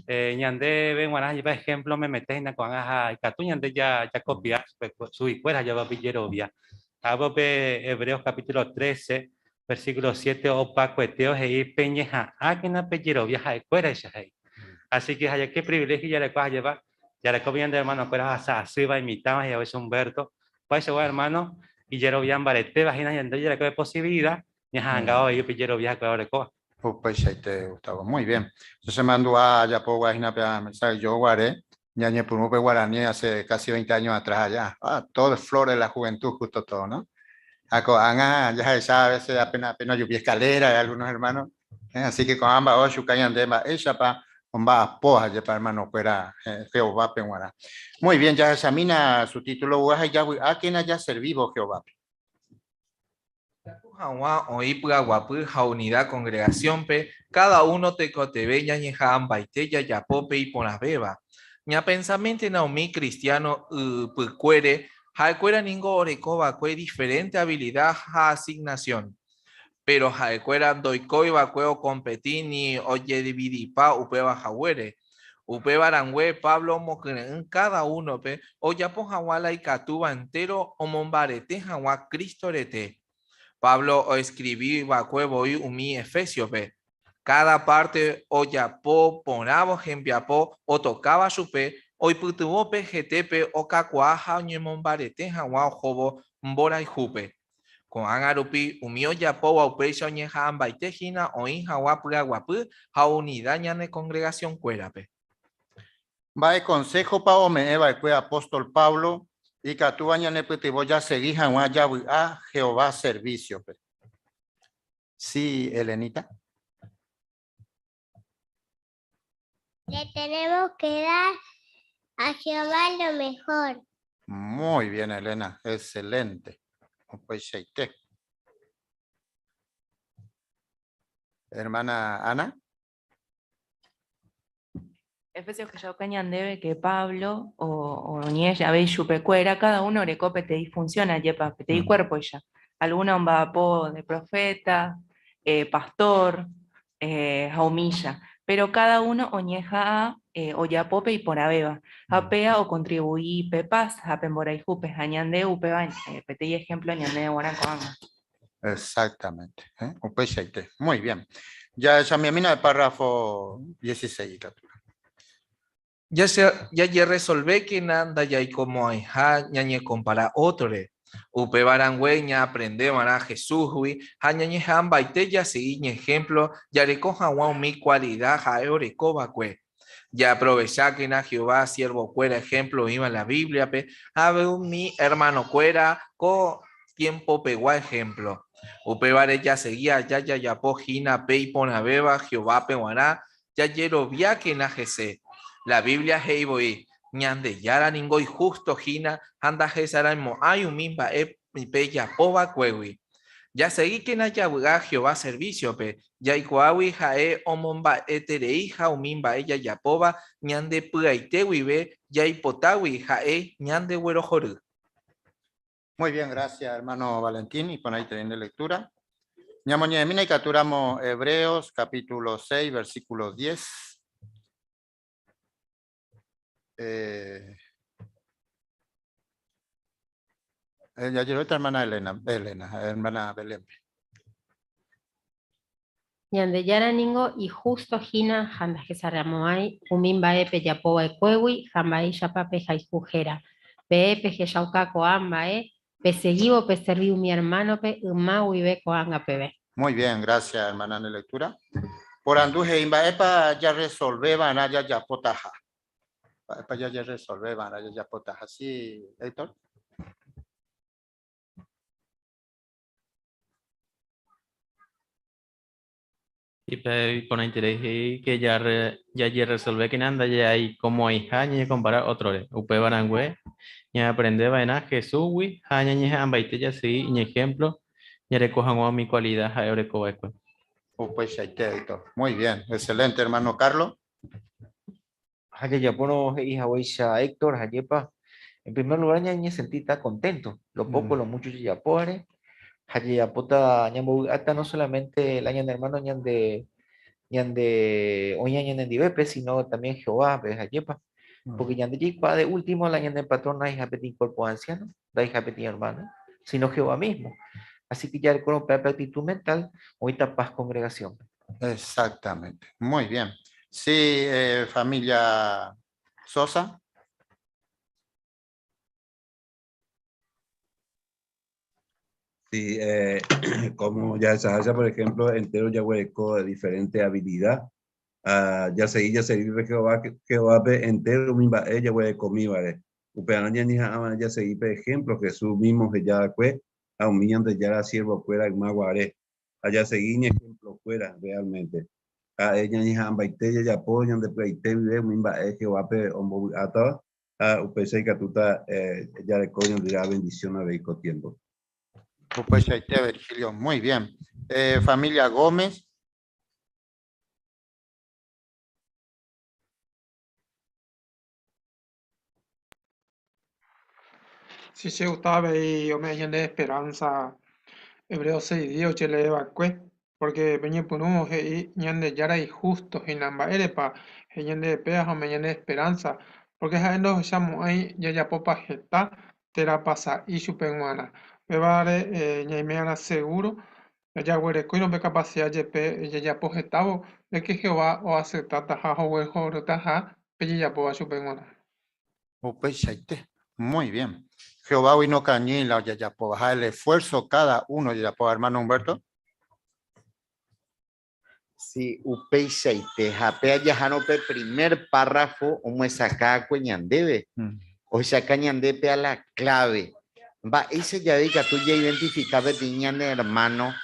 ñande ven guana lleva ejemplo me metes en con y catu ñande ya copiar su fuera lleva pillero via. Abo Hebreos capítulo 13 versículo 7 opaco eteos y peñeja que na pillero viaja de fuera esa ahí. Así que hay que privilegio ya le vas a llevar ya le copian de hermano fuera así va imitamos y a veces Humberto pues ese hermano y yero bien barete vagina y entonces ya que posibilidad ya hangado ahí pillero viaja que ahora coa. Pues ahí te Gustavo. Muy bien. Entonces mandó a ya por Guajina mensaje yo guaré ñañe Purupe guaraní hace casi 20 años atrás allá. Todo es flor de la juventud justo todo, ¿no? Ya sabes, apenas lluvia escalera de algunos hermanos. Así que con ambas ocho caían de ella para ambas pojas ya para hermano fuera Jehová penguara. Muy bien, ya examina su título guaja ya a quien haya servido Jehová. Unidad congregación pe cada uno te cotebeña y baiteya ya pope y por la beba ña pensamiento naomi cristiano pucuere jaecuera ningo orecoba cue diferente habilidad ja asignación pero jaecuera doicoi vacueo competini oye dividipa upeba jauere upe barangüe Pablo mocren cada uno pe oyapo jawala y catuba entero o mombarete jawa cristorete Pablo o escribí vacuevo y umi efesio pe cada parte oyapo ponabo gembiapo o tocaba chupe o iputubo pe GTP o cacuaja ñemombarete jawa jobo mbora y jupe con angarupi umio yapo o pecho ñeja ambaitejina o inja guapura guapu ja unidad ñane congregación cuerape. Va el consejo pa ome eva el apóstol Pablo y que tú añane pues te voy a seguir a Jehová servicio. Sí, Elenita. Le tenemos que dar a Jehová lo mejor. Muy bien, Elena, excelente. Pues hermana Ana. Efesios que yo cañan debe que Pablo o Niella ve chupecuera, cada uno le cope te funciona, yepa, te di cuerpo ella. Alguna un vapo de profeta, pastor, jaumilla, pero cada uno oñeja o ya pope y por abeba, apea o contribuí pepas, apembora y jupe, añande upe, pete ejemplo, añande guanacoanga. Exactamente. Muy bien. Ya examina el párrafo 16. Ya resolvé que nada ya hay como hay ñañe compara otro upe barangüeña aprende mara Jesús hui ñañe hamba ya seguí ejemplo ya recoja mi cualidad ja orecoba cue ya aprovecha que na Jehová siervo cuera ejemplo iba la Biblia pe ave mi hermano cuera co tiempo pegua ejemplo upe bare ya seguía ya pojina pe y pona beba Jehová peguará ya yero via que na jese la Biblia heiboy ñande yara ningoy justo hina anda jesara mo hay un mimba mi peya pova cuewi ya seguí que na ya Jehová servicio pe ya ikuawi jae omomba eterei ja umimba ella ya pova ñande puaitewi be ya ipotawi jae ñande huerojoru. Muy bien, gracias hermano Valentín y por ahí teniendo lectura. Ñamoñemina y capturamos Hebreos capítulo 6 versículo 10. Ya llegó esta hermana Elena, hermana Belén. Ñande yara ningo y justo hina handas que saramoai umimba epe yapoa ecuewi jambai yapape jaijujera. Pepe que yauca coamba pe seguivo pe serviu mi hermano pe umaui be coanga pebe. Muy bien, gracias hermana de lectura. Por anduje imba epa ya resolve van allá ya potaja. Epa ya resolve van allá ya potaja. Sí, Héctor. Y por interés que ya resolver que nada ya hay como hay haña comparar otro upe barangüe ya aprende vaina Jesús wi haña ni ambaite ya sí y ejemplo ya recojan a mi cualidad a eureko eco. Pues Héctor. Muy bien, excelente hermano Carlos. Haya ya pono hija huella Héctor Hayepa. En primer lugar ya sentí está contento. Lo poco, lo mucho ya pobre. Haya pota ñambo hasta no solamente el año de hermano ñande oña ñande divepe, sino también Jehová pues Hayepa. Porque ñande yikpa de último el año de patrón no hay japetín cuerpo anciano, no hay japetín hermano, sino Jehová mismo. Así que ya con la actitud mental, ahorita paz congregación. Exactamente, muy bien. Sí, familia Sosa. Sí, como ya se por ejemplo, entero ya hueco de diferente habilidad. Ya se vive Jehová entero misma ella hueco mi vale. Upeanaña ni ya se vive ejemplo Jesús mismo que ya fue a un millón de ya siervo fuera el maguaré. Allá seguí ni ejemplo fuera realmente. A ella ni jambaite ya apoyan de pleite vive misma Jehová hombo ata. Upese que tú ya le coño de la bendición a veico tiempo. Pues Virgilio, muy bien. Familia Gómez. Si se gustaba y me de esperanza, Hebreos 6 que le evacué, porque peñe puno y ñande yara y justo en la erepa, ñande peas o de esperanza, porque a nos llamo ahí ya popa jeta, tera pasa y chupenguana. Bebare ñaimeana seguro, ya huere no ve capacidad ya pojetavo, de que Jehová o acepta taja o huejo taja, pelle ya poa chupenguana. Muy bien. Jehová hoy no cañila, ya por bajar el esfuerzo cada uno, ya por hermano Humberto. Sí, upeisaite, japea yajanope primer párrafo, como es acá cueñandebe. O sea, cañandebe a la clave. Va, ese ya diga, tú ya identificabas de hermano,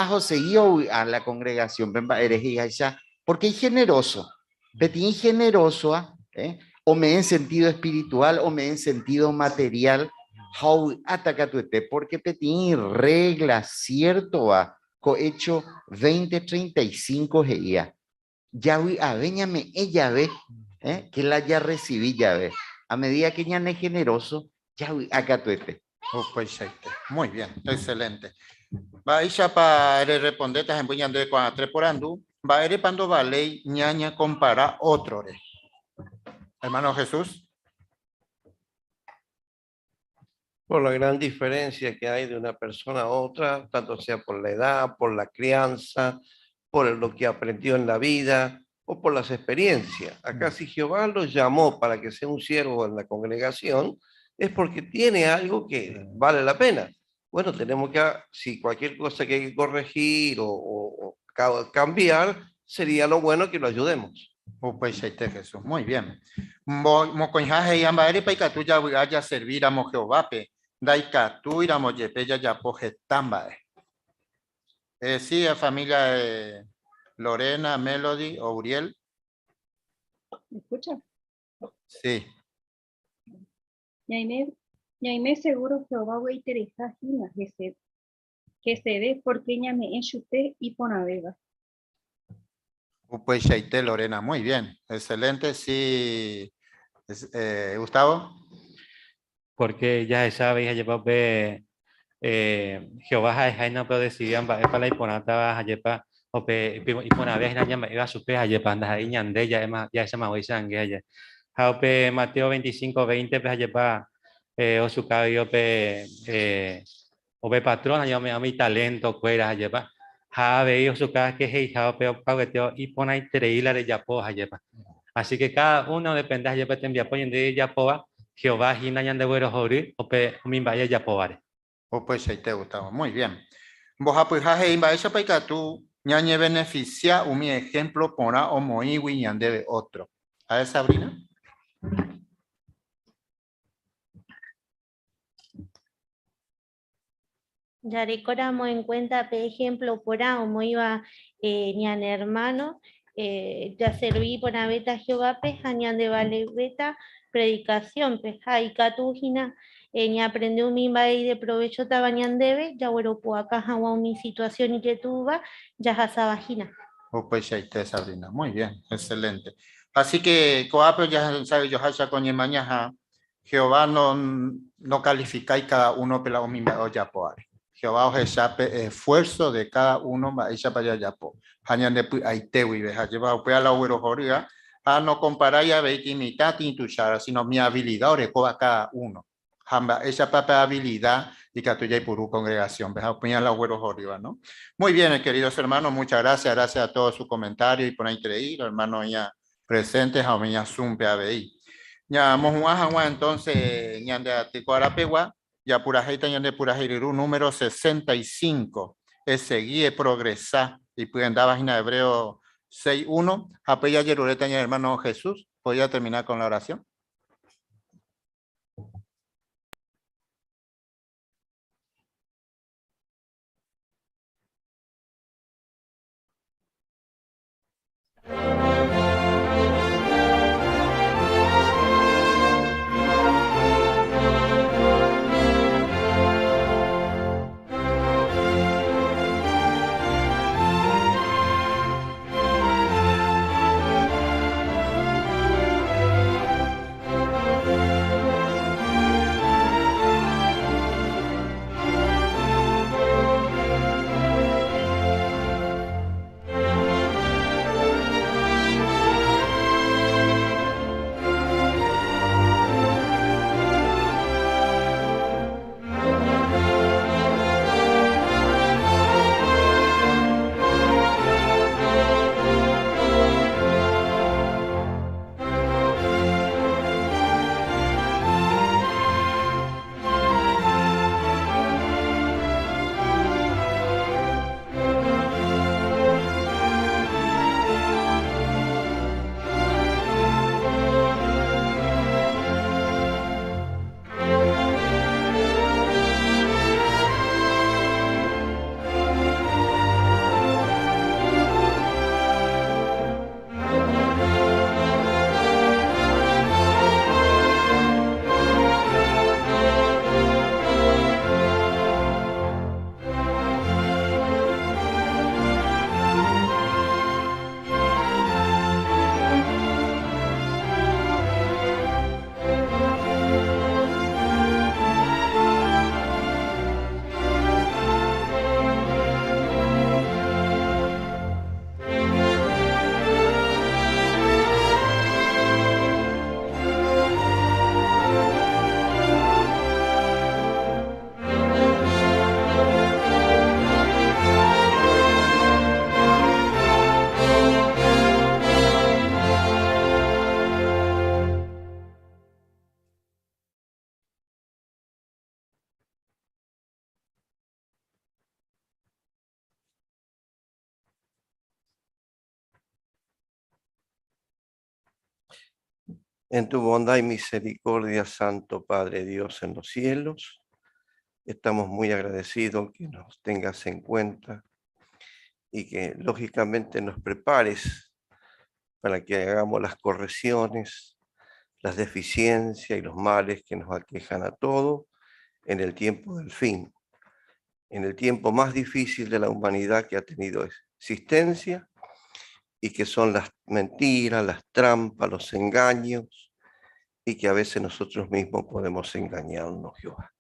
José y a la congregación, eres hija, porque es generoso. Betín generoso, o me en sentido espiritual o me en sentido material, ataca tu porque Betín regla cierto va, cohecho 20:35 ya. Ya aveñame ella ve, que la ya recibí ya ve. A medida que ya no es generoso, ya acá tu muy bien, excelente. Va a para responder en puñando con tres por andu. Va a ir pando vale ñaña compara otro. Hermano Jesús. Por la gran diferencia que hay de una persona a otra, tanto sea por la edad, por la crianza, por lo que aprendió en la vida o por las experiencias. Acá si Jehová lo llamó para que sea un siervo en la congregación, es porque tiene algo que vale la pena. Bueno, tenemos que, si cualquier cosa que hay que corregir o cambiar, sería lo bueno que lo ayudemos. Pues Jesús, muy bien. Mocoñaje y ambaere paika tú ya vaya servir a Jehová pe. Daika tú iramos yepeya ya poje tambae. Sí, familia Lorena, Melody o Uriel. ¿Me escucha? Sí. Ñaime seguro Jehová güey Teresa Gina, que se dé porque ñame enchute y ponavega. Pues Shaite Lorena, muy bien, excelente, sí. Gustavo. Porque ya sabe, ya lleva Jehová no pero decidían para la hiponata, ya ope y por una vez ya me iba a su peja ya panda ahí ñande ya se me voy sangre ya ope Mateo 25:20 pues ya pa o su cabello ope patrona yo me a mi talento fuera ya pa ha veo su casa que hey ha ope pagueteo y pone ahí treila de ya po ya pa así que cada uno depende ya pa te envía pues de ya po Jehová hina ñande güero jori ope mi vaya ya po vale o pues ahí te gustaba muy bien vos apujas y va esa para tú ñañe beneficia un mi ejemplo pona o moiwi ñande otro a ver Sabrina. Ya recordamos en cuenta, por ejemplo, por como iba ñan hermano, ya serví por la beta Jehová, peja, ñan de vale beta, predicación, peja, y catujina, ña aprendió mi y de provecho tabañan debe, ya bueno, pues acá hago mi situación y que tuva, ya hasabajina. Oh, pues ahí te Sabrina, muy bien, excelente. Así que, coapio ya sabe, yo hacha con mañana, Jehová no califica y cada uno pela mi ya poare. Jehová os echape esfuerzo de cada uno va echa para allá po. Hañan de ahí te vive, ha llevado pues a la uerojoria, a no comparar ya ve que imitar tintuchara, sino mi habilidad recoba cada uno. Hamba esa papa habilidad y que tuya y puru congregación, ves a la uerojoria, ¿no? Muy bien, queridos hermanos, muchas gracias, gracias a todos sus comentarios y por ahí creí, los hermanos ya presentes, a mí ya zumpe a ver. Ya mojuaja entonces, ya de Aticuarapegua. Ya pura jeita ya de pura jiriru número 65 es seguir progresar y pueden dar página de Hebreo 6:1 apoya yerureta ya hermano Jesús podría terminar con la oración. En tu bondad y misericordia, Santo Padre Dios en los cielos, estamos muy agradecidos que nos tengas en cuenta y que lógicamente nos prepares para que hagamos las correcciones, las deficiencias y los males que nos aquejan a todos en el tiempo del fin, en el tiempo más difícil de la humanidad que ha tenido existencia y que son las mentiras, las trampas, los engaños, y que a veces nosotros mismos podemos engañarnos, Jehová.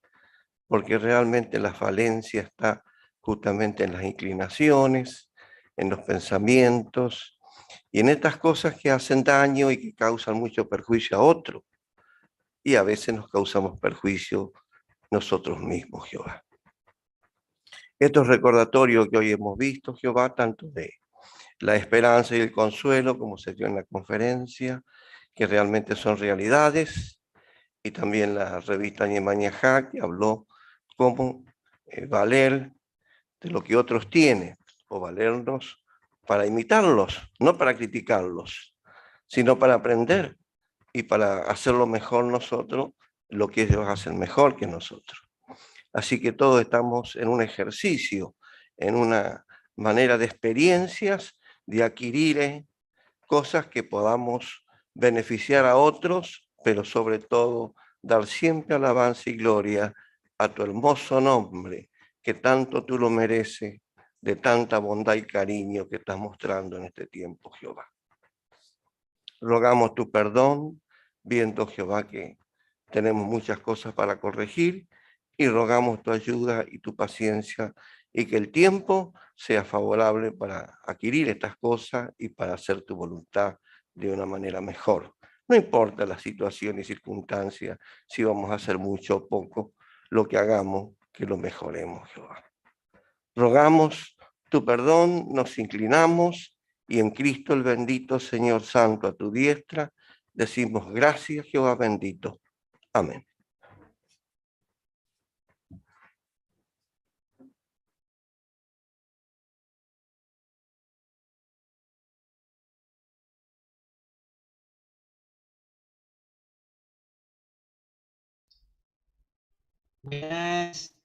Porque realmente la falencia está justamente en las inclinaciones, en los pensamientos y en estas cosas que hacen daño y que causan mucho perjuicio a otro. Y a veces nos causamos perjuicio nosotros mismos, Jehová. Estos recordatorios que hoy hemos visto, Jehová, tanto de la esperanza y el consuelo, como se dio en la conferencia, que realmente son realidades, y también la revista Ñemañajá, que habló cómo valer de lo que otros tienen, o valernos para imitarlos, no para criticarlos, sino para aprender y para hacerlo mejor nosotros, lo que ellos hacen mejor que nosotros. Así que todos estamos en un ejercicio, en una manera de experiencias, de adquirir cosas que podamos beneficiar a otros, pero sobre todo dar siempre alabanza y gloria a tu hermoso nombre, que tanto tú lo mereces, de tanta bondad y cariño que estás mostrando en este tiempo, Jehová. Rogamos tu perdón, viendo, Jehová, que tenemos muchas cosas para corregir, y rogamos tu ayuda y tu paciencia, y que el tiempo sea favorable para adquirir estas cosas y para hacer tu voluntad de una manera mejor. No importa la situación y circunstancia, si vamos a hacer mucho o poco, lo que hagamos, que lo mejoremos, Jehová. Rogamos tu perdón, nos inclinamos, y en Cristo el bendito Señor Santo a tu diestra, decimos gracias, Jehová bendito. Amén. Buenas.